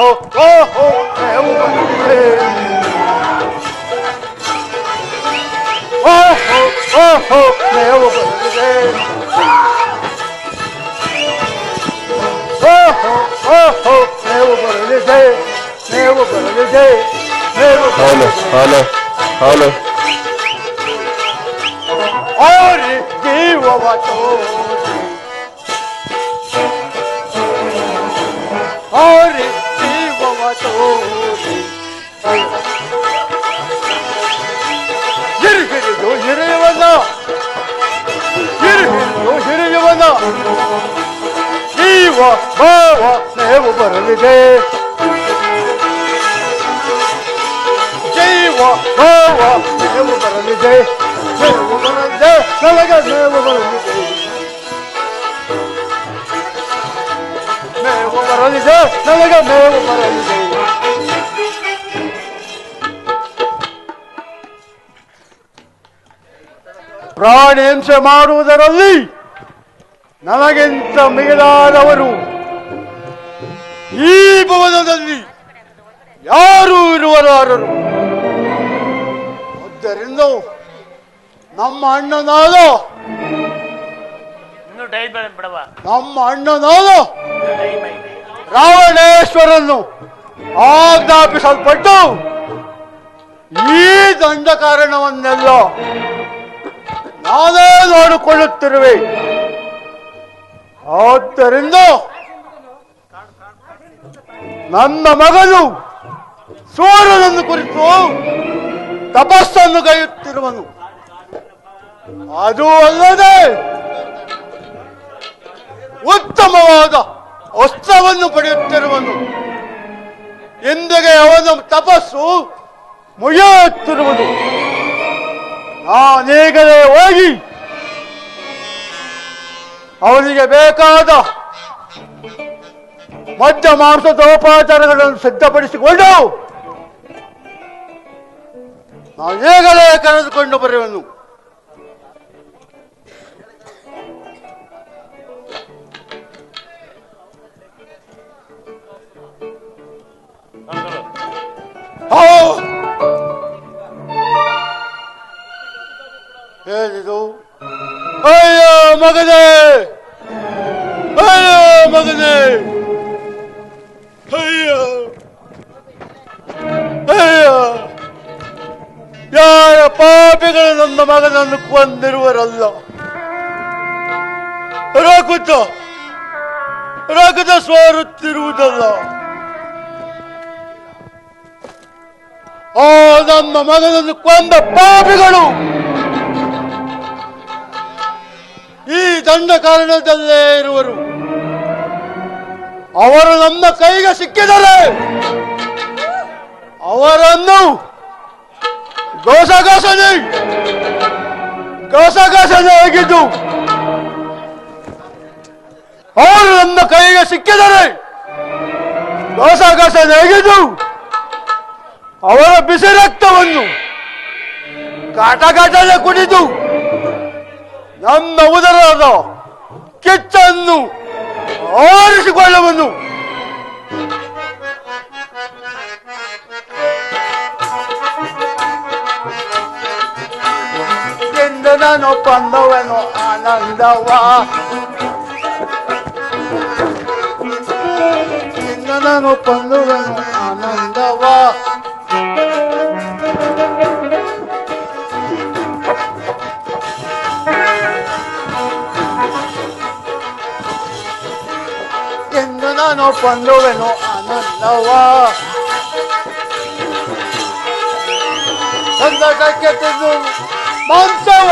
ಓಹೋ ಓಹೋ ಮೇವು ಬರಲಿದೆ ಓಹೋ ಓಹೋ ಮೇವು ಬರಲಿದೆ ಓಹೋ ಓಹೋ ಮೇವು ಬರಲಿದೆ ಮೇವು ಬರಲಿದೆ ಮೇವು ಹೌದು ಹೌದು ಹೌದು ಓರಿ ಜೀವವ ತೋರಿ ಓರಿ ಜೀವವ ತೋರಿ ಹಿರಿಹಿರಿದು ಹಿರಿಯವನ ಹಿರಿಹಿರಿದು ಹಿರಿಯವನ ಜೀವ ಭಾವ ಮೇವು ಬರಲಿದೆ ಜೀವ ಭಾವ ಮೇವು ಬರಲಿದೆ ಮೇವು ಬರಲಿದೆ ನನಗೆ ಮೇವು ಬರಲಿದೆ ಮೇವು ಬರಲಿದೆ ನನಗೆ ಮೇವು ಬರಲಿದೆ ಪ್ರಾಣಿ ಹಿಂಸೆ ಮಾಡುವುದರಲ್ಲಿ ನನಗಿಂತ ಮಿಗಿಲಾದವರು ಈ ಭವನದಲ್ಲಿ ಯಾರೂ ಇರುವರಾರರು. ಆದ್ದರಿಂದ ನಮ್ಮ ಅಣ್ಣನಾದ ರಾವಣೇಶ್ವರನ್ನು ಆಜ್ಞಾಪಿಸಲ್ಪಟ್ಟು ಈ ದಂಡ ಕಾರಣವನ್ನೆಲ್ಲ ನಾನೇ ನೋಡಿಕೊಳ್ಳುತ್ತಿರುವೆ. ಆದ್ದರಿಂದ ನನ್ನ ಮಗನು ಸೂರ್ಯನನ್ನು ಕುರಿತು ತಪಸ್ಸನ್ನು ಗೈಯುತ್ತಿರುವನು. ಅದು ಅಲ್ಲದೆ ಉತ್ತಮವಾದ ಅಸ್ತ್ರವನ್ನು ಪಡೆಯುತ್ತಿರುವನು. ಎಂದಿಗೆ ಅವನ ತಪಸ್ಸು ಮುಗಿಯುತ್ತಿರುವುದು. ನಾನೀಗಲೇ ಹೋಗಿ ಅವನಿಗೆ ಬೇಕಾದ ಮಧ್ಯ ಮಾಂಸೋಪಚಾರಗಳನ್ನು ಸಿದ್ಧಪಡಿಸಿಕೊಂಡು ನಾವು ಈಗಲೇ ಕರೆದುಕೊಂಡು ಬರುವನು. ಹೇಳಿದು ಅಯ್ಯೋ ಮಗನೇ ಅಯ್ಯೋ ಮಗನೇ ಅಯ್ಯೋ ಅಯ್ಯೋ ಯಾರ ಪಾಪಿಗಳು ನನ್ನ ಮಗನನ್ನು ಕೊಂದಿರುವರಲ್ಲ. ರಕ್ತ ಸೋರುತ್ತಿರುವುದಲ್ಲ. ಆ ನನ್ನ ಮಗನನ್ನು ಕೊಂದ ಪಾಪಿಗಳು ಈ ದಂಡ ಕಾರಣದಲ್ಲೇ ಇರುವರು. ಅವರು ನನ್ನ ಕೈಗೆ ಸಿಕ್ಕಿದರೆ ಅವರನ್ನು ಗಸಗಸನೆ ಆಗಿದ್ದು ಅವರು ನನ್ನ ಕೈಗೆ ಸಿಕ್ಕಿದರೆ ಗಸಗಸನೆ ಆಗಿದ್ದು ಅವರ ಬಿಸಿ ರಕ್ತವನ್ನು ಘಟಘಟನೆ ಕುಡಿದು ನನ್ನ ಉದರದ ಕಿಚ್ಚನ್ನು ಆರಿಸಿಕೊಳ್ಳುವನು. ಎಂದು ನಾನು ಕೊಂದವನು ಆನಂದವ ಎಂದು ನಾನು ಕೊಂದವನು ಆನಂದವ ಎಂದು ನಾನು ಕೊಂದವನು ಆನಂದವ ಸಂದಟಕ್ಕೆ ತಿಂದು ಮಾಂಸವ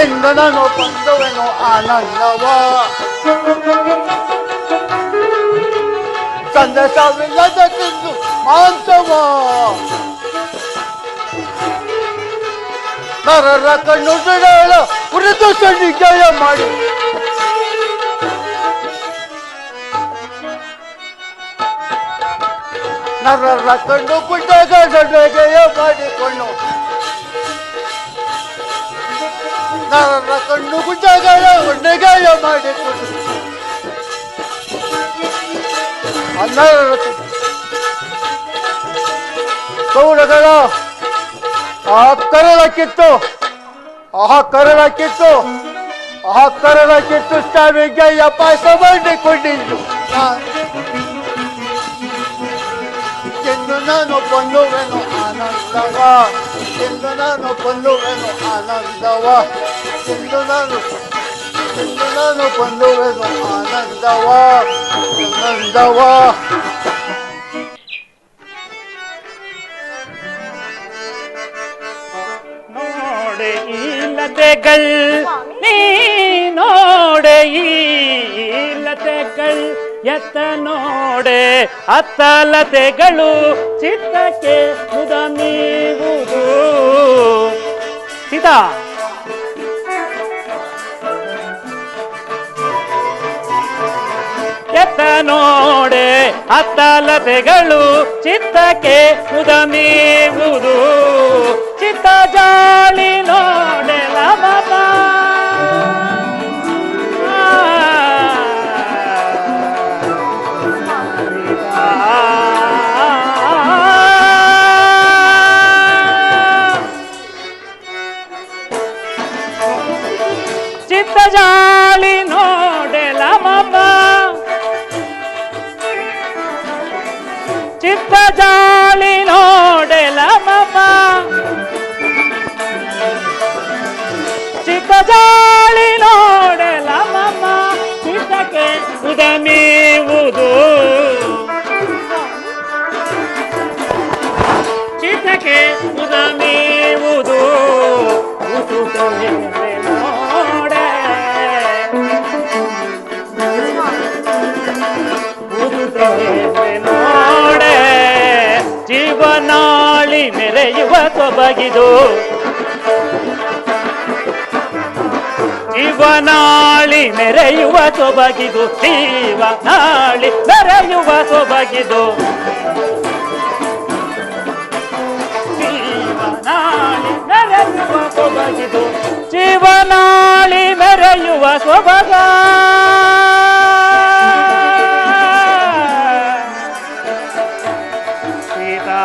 ಎಂದು ನಾನು ಕೊಂದವನು ಆನಂದವ ಸಂದೇಶವಿಲ್ಲದ ತಿಂದು ಮಾಂಸವ ನರರ ಕಣ್ಣು ಬಿಡಲ ಕುರಿತು ಸಂಧಿಕೆಯ ಮಾಡಿ ನರರ ಕಣ್ಣು ಕುಟ್ಟಾಗ ಸಂಧಿಕೆಯ ಮಾಡಿಕೊಂಡು ನರರ ಕಣ್ಣು ಕುಟ್ಟಾಗ ಹೊಂಡೆಗಾಯ ಮಾಡಿಕೊಂಡು ಗೌಡಗಳ ಆ ಕರಳ ಕಿತ್ತು ಸ್ವಾಮಿಗೆ ಪಾಯಸ ಮಾಡಿಕೊಂಡಿದ್ದು ಎಂದು ನಾನು ಬಂದುವೆನು ಆನಂದವ ಎಂದು ನಾನು ಬಂದುವೆನು ಆನಂದವ ನೋಡೆ ಇಲ್ಲತೆಗಳ್ ನೀ ನೋಡೆ ಇಲ್ಲತೆಗಳ್ ಎತ್ತ ನೋಡೆ ಅತ್ತಲತೆಗಳು ಚಿತ್ತಕ್ಕೆ ಮುದ ನೀವುದು ಸೀತಾ ಎತ್ತ ನೋಡೆ ಅತ್ತಲತೆಗಳು ಚಿತ್ತಕ್ಕೆ ಮುದ ನೀವುದು ಚಿತ್ತ ಜಾಳಿ ನೋಡೆ ಲಮಪ ಚಿತ್ತ ಜಾಳಿ ನೋಡೆ ಲಮಪ ಚಿತ್ತ ಜಾಳಿ ನೋಡೆ ಲಮಪ ಚಿತ್ತ ಜಾಳಿ ನೋಡೆ ಲಮಪ ಚಿತ್ತಕ್ಕೆ ಉದಮೀವುದು ಚಿತ್ತಕ್ಕೆ ಉದಮೀವುದು ನೋಡೆ ನೋಡೆ ಜೀವನಾಳಿ ಮೆರೆಯುವ ಸೊಬಗಿದು ಜೀವನಾಳಿ ಮೆರೆಯುವ ಸೊಬಗಿದು ಜೀವನಾಳಿ ಮೆರೆಯುವ ಸೊಬಗಿದು ಜೀವನಾಳಿ ಮೆರೆಯುವ ಸೊಬಗಿದು ಜೀವನಾಳಿ ಮೆರೆಯುವ ಸೊಬಗ ಸೀತಾ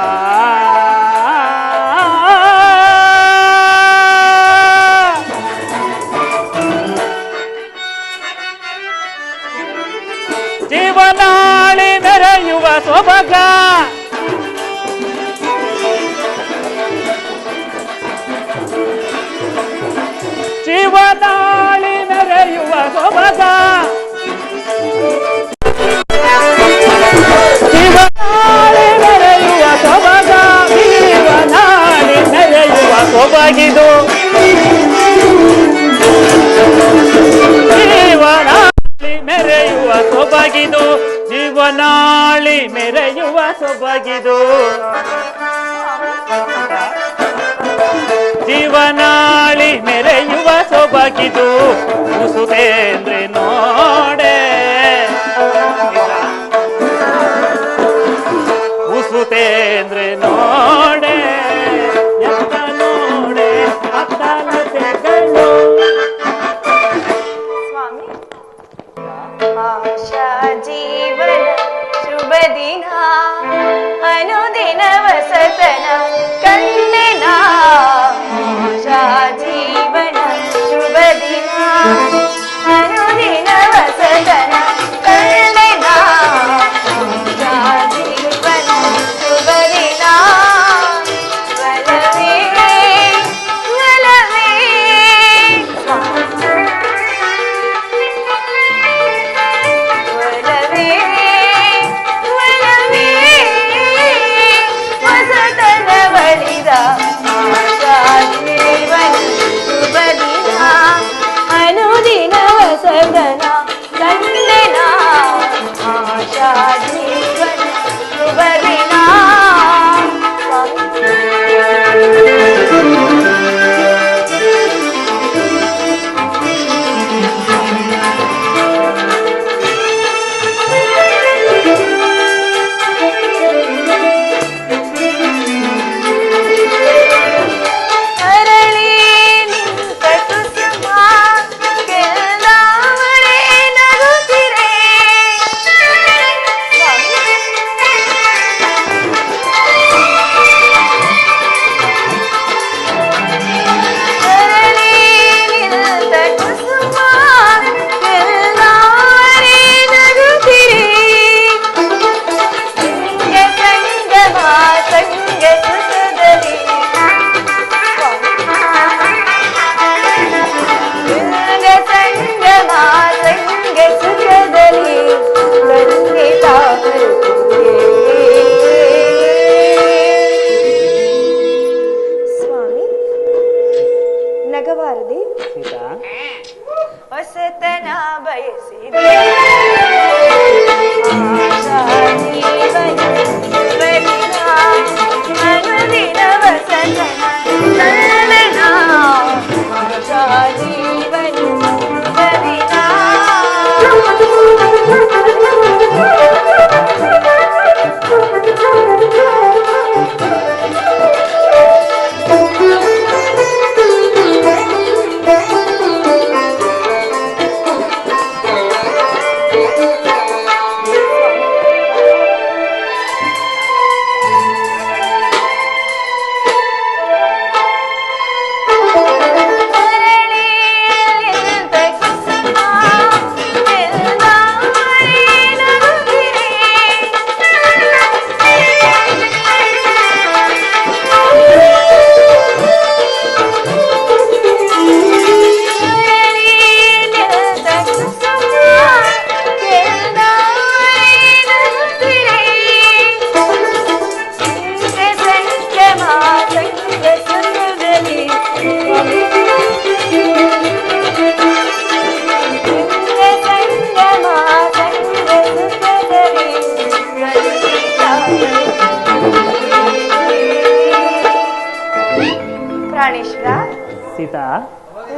ಜೀವನಾಳಿ ಮೆರೆಯುವ ಸೊಬಗ ಜೀವನಾಳಿ ಮೆರೆಯುವ ಸೊಬಗ ಜೀವನಾಳಿ ಮೆರೆಯುವ ಸೊಬಗ ಜೀವನಾಳಿ ಮೆರೆಯುವ ಸೊಬಗಿದು ಜೀವನಾಳಿ ಮೆರೆಯುವ ಸೊಬಗಿದು ಜೀವನಾಳಿ ಮೆರೆಯುವ ಸೊಬಗಿದು ಜೀವನಾಳಿ ಮೆರೆಯುವ ಸೊಬಗಿದು ಮುಸುದೇಂದ್ರೆ ನೋಡೆ ಮುಸುತೇಂದ್ರೆ ನೋಡೆ ಎತ್ತ ನೋಡೆ ಅತ್ತಲತೆಗಳು ಸ್ವಾಮಿ ಆಶಾ ಜೀವನ ಶುಭ ದಿನ ಅನುದಿನ ವಸತನ ಕಂಡೆನ ಆಶಾ ಜೀವನ ಶುಭ ದಿನ ಅನುದಿನ ವಸತನ ಕಂಡೆನ ಆಶಾ ಜೀವನ ಶುಭ ದಿನ ವಲವೇ ವಲವೇ ವಲವೇ ವಸತನವ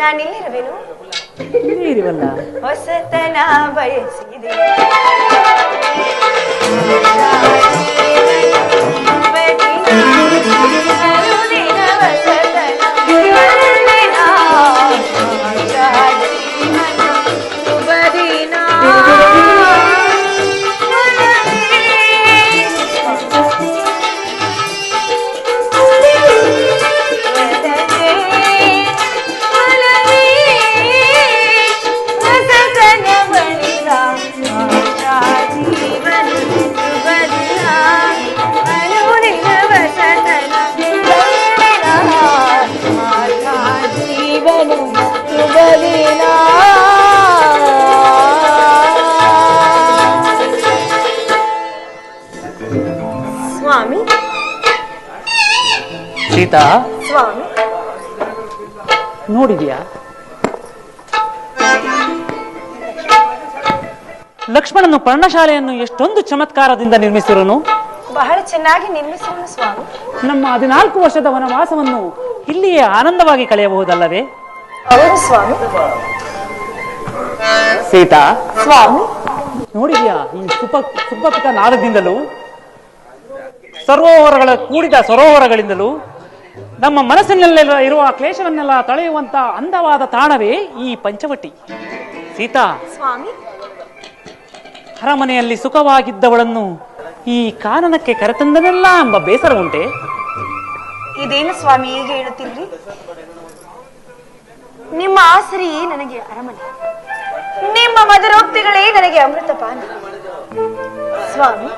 ನಾನಿಲ್ಲಿರುವೆನು. ಇರಿವಲ್ಲ. ಹೊಸತನ ಬಯಸಿದೆ ಸ್ವಾಮಿ. ಸೀತಾ, ಸ್ವಾಮಿ, ನೋಡಿದ್ಯಾ ಲಕ್ಷ್ಮಣನು ಪರ್ಣಶಾಲೆಯನ್ನು ಎಷ್ಟೊಂದು ಚಮತ್ಕಾರದಿಂದ ನಿರ್ಮಿಸಿರೋನು. ಬಹಳ ಚೆನ್ನಾಗಿ ನಿರ್ಮಿಸಿರುವನು ಸ್ವಾಮಿ. ನಮ್ಮ 14 ವರ್ಷದ ವನವಾಸವನ್ನು ಇಲ್ಲಿಯೇ ಆನಂದವಾಗಿ ಕಳೆಯಬಹುದಲ್ಲವೇ? ಹೌದು ಸ್ವಾಮಿ. ಸೀತಾ, ಸ್ವಾಮಿ, ನೋಡಿದ್ಯಾ ಈ ಸುಬ್ಬಪಿತ ನಾದದಿಂದಲೂ ಕೂಡಿದ ಸರೋವರಗಳಿಂದಲೂ ನಮ್ಮ ಮನಸ್ಸಿನಲ್ಲೆಲ್ಲ ಇರುವ ಕ್ಲೇಶವನ್ನೆಲ್ಲ ತಳೆಯುವಂತ ಅಂದವಾದ ತಾಣವೇ ಈ ಪಂಚವಟಿ. ಸೀತಾ, ಸ್ವಾಮಿ, ಅರಮನೆಯಲ್ಲಿ ಸುಖವಾಗಿದ್ದವಳನ್ನು ಈ ಕಾನನಕ್ಕೆ ಕರೆತಂದನೆಲ್ಲ ಎಂಬ ಬೇಸರ ಉಂಟೆ? ಇದೇನು ಸ್ವಾಮಿ ಹೀಗೆ ಹೇಳುತ್ತಿದ್ರಿ? ನಿಮ್ಮ ಆಸರೆಯೇ ನನಗೆ ಅರಮನೆ, ನಿಮ್ಮ ಮಧುರೋಕ್ತಿಗಳೇ ನನಗೆ ಅಮೃತಪಾನ. ಸ್ವಾಮಿ,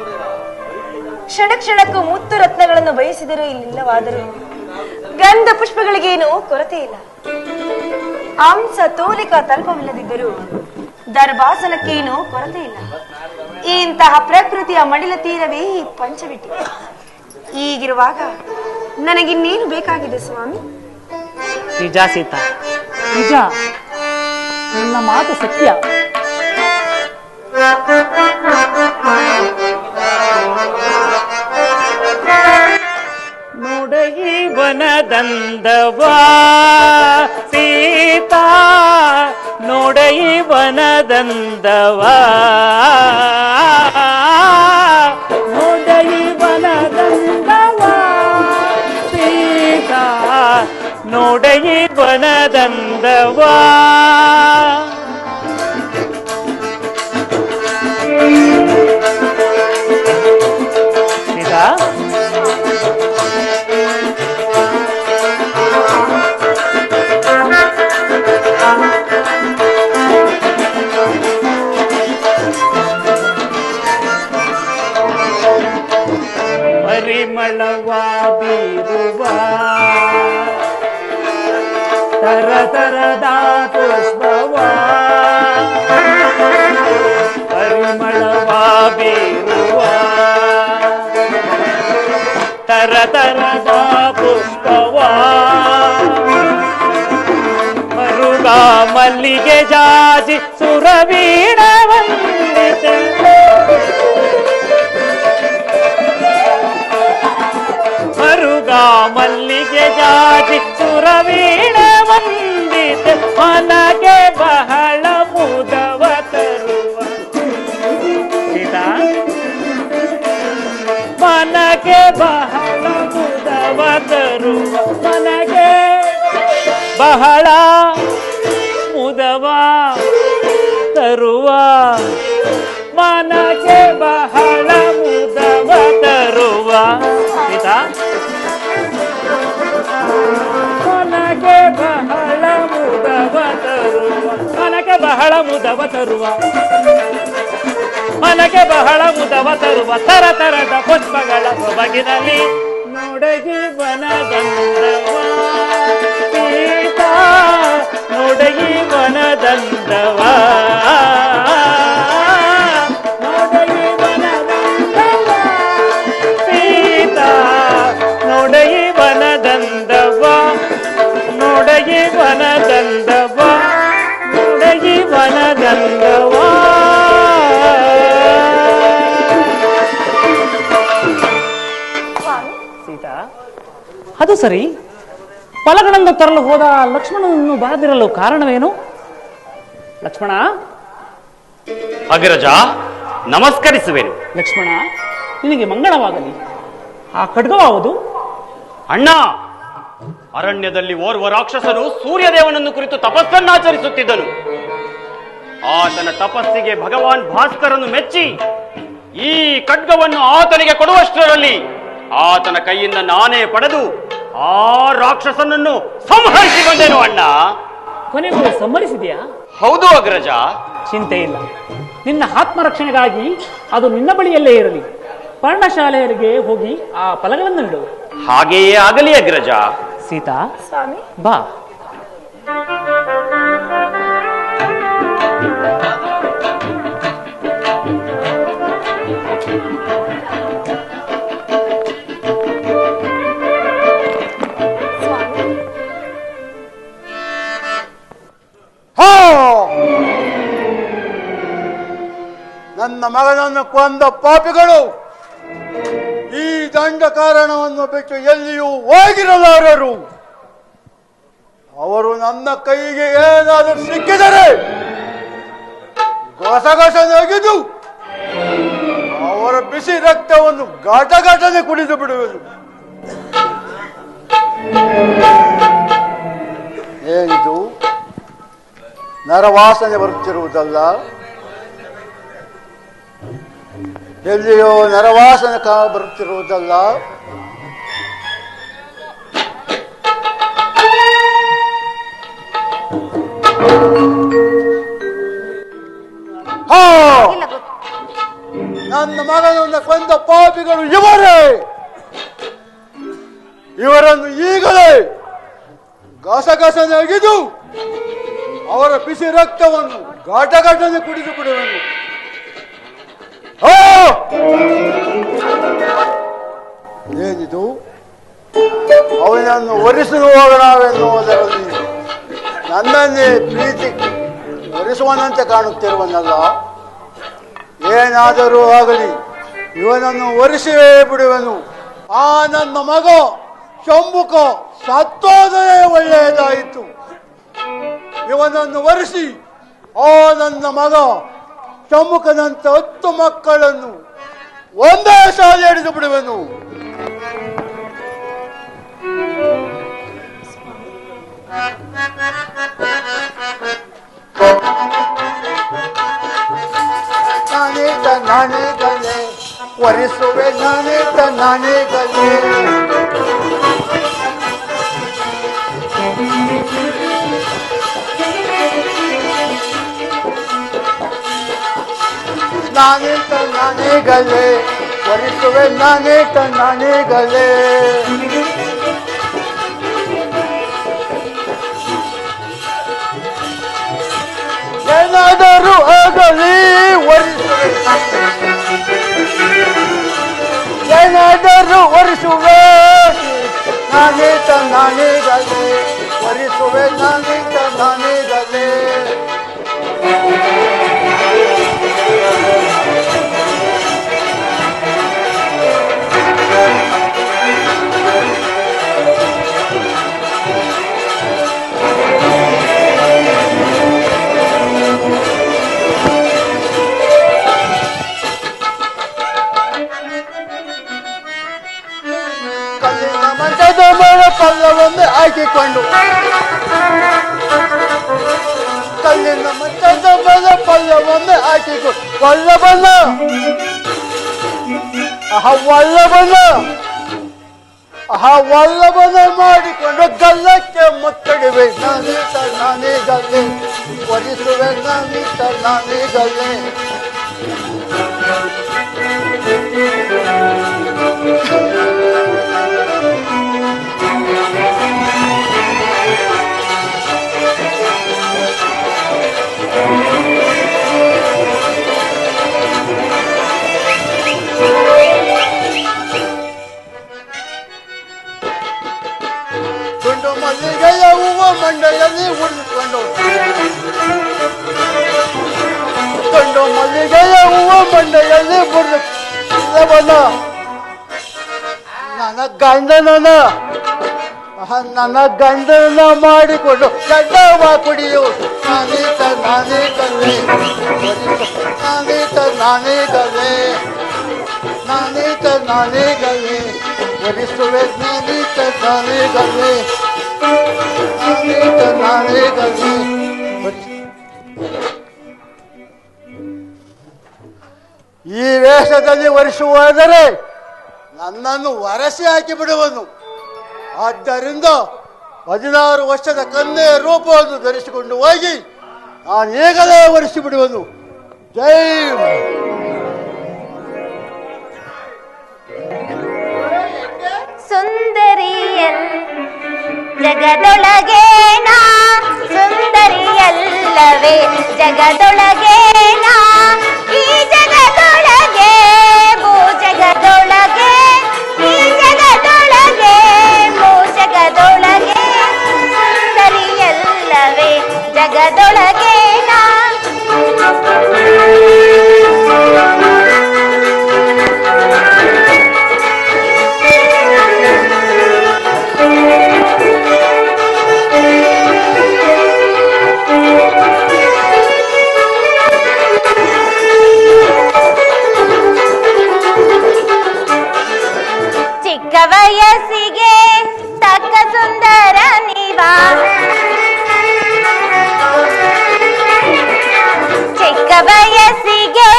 ಕ್ಷಣ ಕ್ಷಣಕ್ಕೂ ಮುತ್ತು ರತ್ನಗಳನ್ನು ಬಯಸಿದರೂ ಇಲ್ಲಿಲ್ಲವಾದರೂ ಗಂಧ ಪುಷ್ಪಗಳಿಗೇನು ಕೊರತೆ ಇಲ್ಲ. ಅಂಶ ತೋಲಿಕ ತಲ್ಪವಿಲ್ಲದಿದ್ದರೂ ದರ್ಭಾಸನಕ್ಕೇನು ಕೊರತೆ ಇಲ್ಲ. ಇಂತಹ ಪ್ರಕೃತಿಯ ಮಡಿಲ ತೀರವೇ ಈ ಪಂಚವಟಿ. ಈಗಿರುವಾಗ ನನಗಿನ್ನೇನು ಬೇಕಾಗಿದೆ ಸ್ವಾಮಿ? ನಿಜ ಸೀತಾ, ನಿಜ, ನನ್ನ ಮಾತು ಸತ್ಯ. ನೋಡಗಿ ವನದಂದವಾ ಸೀತಾ, ನೋಡಗಿ ವನದಂದವಾ, ನೋಡಗಿ ವನದಂದವಾ ಸೀತಾ, ನೋಡಗಿ ವನದಂದವಾ. ಸೀತಾ, ಪರಿಮಳವ ಬೀರುವ ತರತರದ ಪುಷ್ಪವ, ಪರಿಮಳವ ಬೀರುವ ತರತರದ ಪುಷ್ಪವ, ಮರುಗ ಮಲ್ಲಿಗೆ ಜಾಜಿ ಸುರವೀಣ ವಂದಿತೆ, ಮರುಗ ಮಲ್ಲಿಗೆ ಜಾಜಿ ಸುರವೀಣ ವಂದಿತೆ, ಮನಗೆ ಬಹಳ ಮುದವ ತರುವ. ಸೀತಾ, ಮನಗೆ ಬಹಳ ಮುದವ ತರುವ, ಮನಗೆ ಬಹಳ ಮುದವ ತರುವ, ಮನಗೆ ಬಹಳ ಮುದವ ತರುವ. ಸೀತಾ, ಮನಗೆ ಬಹಳ ಮುದವ ತರುವ, ಮನಗೆ ಬಹಳ ಮುದವ ತರುವ, ಮನಗೆ ಬಹಳ ಮುದವ ತರುವ, ತರತರದ ಪುಷ್ಪಗಳ ಸೊಬಗಿನಲ್ಲಿ ನೋಡಗಿ ವನದಂದವ ಸೀತಾ, ನೋಡಗಿ ವನದಂದವ, ನೋಡಗಿ ವನದಂದವ ಸೀತಾ, ನೋಡಗಿ ವನದಂದವ, ನೋಡಗಿ ವನದಂದವ, ನೋಡಗಿ ವನದಂದವ. ಸೀತಾ, ಅದು ಸರಿ, ಫಲಗಳನ್ನು ತರಲು ಹೋದ ಲಕ್ಷ್ಮಣನನ್ನು ಬಾರದಿರಲು ಕಾರಣವೇನು? ಲಕ್ಷ್ಮಣ. ಅಗ್ರಜ, ನಮಸ್ಕರಿಸುವೆನು. ಲಕ್ಷ್ಮಣ, ನಿನಗೆ ಮಂಗಳವಾಗಲಿ. ಆ ಖಡ್ಗವಾವುದು? ಅಣ್ಣ, ಅರಣ್ಯದಲ್ಲಿ ಓರ್ವ ರಾಕ್ಷಸನು ಸೂರ್ಯದೇವನನ್ನು ಕುರಿತು ತಪಸ್ಸನ್ನಾಚರಿಸುತ್ತಿದ್ದನು. ಆತನ ತಪಸ್ಸಿಗೆ ಭಗವಾನ್ ಭಾಸ್ಕರನು ಮೆಚ್ಚಿ ಈ ಖಡ್ಗವನ್ನು ಆತನಿಗೆ ಕೊಡುವಷ್ಟರಲ್ಲಿ ಆತನ ಕೈಯಿಂದ ನಾನೇ ಪಡೆದು ಆ ರಾಕ್ಷಸನನ್ನು ಸಂಹರಿಸಿ ಬಂದೆನು ಅಣ್ಣ. ಕೊನೆಗೂ ಸಂಹರಿಸಿದೆಯಾ? ಹೌದು ಅಗ್ರಜ. ಚಿಂತೆ ಇಲ್ಲ. ನಿನ್ನ ಆತ್ಮರಕ್ಷಣೆಗಾಗಿ ಅದು ನಿನ್ನ ಬಳಿಯಲ್ಲೇ ಇರಲಿ. ಪರ್ಣಶಾಲೆಯರಿಗೆ ಹೋಗಿ ಆ ಫಲಗಳನ್ನು ನೀಡು. ಹಾಗೆಯೇ ಆಗಲಿ ಅಗ್ರಜ. ಸೀತಾ, ಸ್ವಾಮಿ, ಬಾ. ನನ್ನ ಮಗನನ್ನು ಕೊಂದ ಪಾಪಿಗಳು ಈ ದಂಡ ಕಾರಣವನ್ನು ಬಿಟ್ಟು ಎಲ್ಲಿಯೂ ಹೋಗಿರಲಾರರು. ಅವರು ನನ್ನ ಕೈಗೆ ಏನಾದರೂ ಸಿಕ್ಕಿದರೆ ಗಸಗಸ ನೆಗೆದು ಅವರ ಬಿಸಿ ರಕ್ತವನ್ನು ಘಟಘಟನೆ ಕುಡಿದು ಬಿಡುವುದು. ಏನಿದು ನರವಾಸನೆ ಬರುತ್ತಿರುವುದಲ್ಲ? ಎಲ್ಲಿಯೋ ನರವಾಸನೆ ಬರುತ್ತಿರುವುದಲ್ಲ? ನನ್ನ ಮಗನನ್ನು ಕೊಂದ ಪಾಪಿಗಳು ಇವರೇ. ಇವರನ್ನು ಈಗಲೇ ಗಸಗಸನೆ ಅಗಿದು ಅವರ ಬಿಸಿ ರಕ್ತವನ್ನು ಘಟಘಟನೆ ಕುಡಿದು ಬಿಡುವನು. ಏನಿದು? ಅವನನ್ನು ಒರೆಸುವವನಾವೆನ್ನುವುದರಲ್ಲಿ ನನ್ನನ್ನೇ ಪ್ರೀತಿ ಒರೆಸುವನಂತೆ ಕಾಣುತ್ತಿರುವನಲ್ಲ. ಏನಾದರೂ ಆಗಲಿ, ಇವನನ್ನು ಒರೆಸಿಯೇ ಬಿಡುವನು. ಆ ನನ್ನ ಮಗ ಶಂಭುಕ ಸತ್ತೋದರೆ ಒಳ್ಳೆಯದಾಯಿತು. ಇವನನ್ನು ಒರೆಸಿ ಆ ನನ್ನ ಮಗ ಶಂಭುಕನಂತ 10 ಮಕ್ಕಳನ್ನು ಒಂದೇ ಶಾಲೆ ಹಿಡಿದು ಬಿಡುವನು. ನಾನೇ ಗಲೆ ಒರೆಸುವೆ, ನಾನೇ ಗಲೆ. ನಾನೇ ಗಲೆ ಒರೆಸುವೆ, ನಾನೇ ಗಲೆ. ಏನಾದರೂ ಆಗಲಿ ಒರೆಸುವೆ, ಏನಾದರೂ ಒರೆಸುವೆ, ನಾನೇ ಗಲೆ ಒರೆಸುವೆ, ನಾನೇ ಗಲೆ. ಕಲ್ಲಿನ ಮಂಚದ ಮೇಲೆ ಪಲ್ಲವನ್ನು ಹಾಕಿಕೊಂಡು, ಕಲ್ಲಿನ ಮಂಚದ ಮೇಲೆ ಪಲ್ಲವನ್ನು ಹಾಕಿಕೊಂಡು ವಲ್ಲಭನ ವಲ್ಲಭನ ಮಾಡಿಕೊಂಡು ಗಲ್ಲಕ್ಕೆ ಮುತ್ತಡಿವೆ. ನಾನೇ ಗಲ್ಲೆ ಒರೆಸುವೆ, ನಾನೇ ಗಲ್ಲೆ. ದುಂಡು ಮಲ್ಲಿಗೆಯ ಹೂವ ಮಂಡೆಯಲ್ಲಿ ಉಳಿದುಕೊಂಡು, ದುಂಡು ಮಲ್ಲಿಗೆಯ ಹೂವ ಮಂಡೆಯಲ್ಲಿ ಉಳಿದುಕೊಂಡವನ ನನ್ನ ಗಂಡನನ ನನ್ನ ಗಂಡನ ಮಾಡಿಕೊಂಡು ಗಂಡವ ಕುಡಿಯು ನಾನೀತ ನಾನೇ ಗಲ್ಲೆ ನಾನೀತ ನಾನೇ ಗಲ್ಲೆ ನಾನೀತ ನಾನೇ ಗಲ್ಲೆ ಒಲಿಸುವೆ ನಾನೀತ ನಾನೇ ಗಲ್ಲೆ ನಾನೀತ ನಾನೇ ಗಲ್ಲೆ. ಈ ವೇಷದಲ್ಲಿ ಒರೆಸುವುದಾದರೆ ನನ್ನನ್ನು ವರಸಿ ಹಾಕಿ ಬಿಡುವನು. ಆದ್ದರಿಂದ 16 ವರ್ಷದ ಕನ್ನೆಯ ರೂಪವನ್ನು ಧರಿಸಿಕೊಂಡು ಹೋಗಿ ನಾನು ಈಗಲೇ ಒರೆಸಿ ಬಿಡುವನು. ಜೈ ಸುಂದರಿಯಲ್ ಜಗದೊಳಗೇನಾ ಸುಂದರಿಯಲ್ಲವೇ ಜಗದೊಳಗೇನಾ ಈ ಜಗದೊಳಗೆ ಭೂ ಜಗದೊಳಗೆ ಈ ಜಗದೊಳಗೆ ಭೂ ಜಗದೊಳಗೆ ಸುಂದರಿಯಲ್ಲವೇ ಜಗದೊಳಗೇನಾ ಚಿಕ್ಕ ವಯಸ್ಸಿಗೆ ತಕ್ಕ ಸುಂದರ ನೀವ ಚಿಕ್ಕ ವಯಸ್ಸಿಗೆ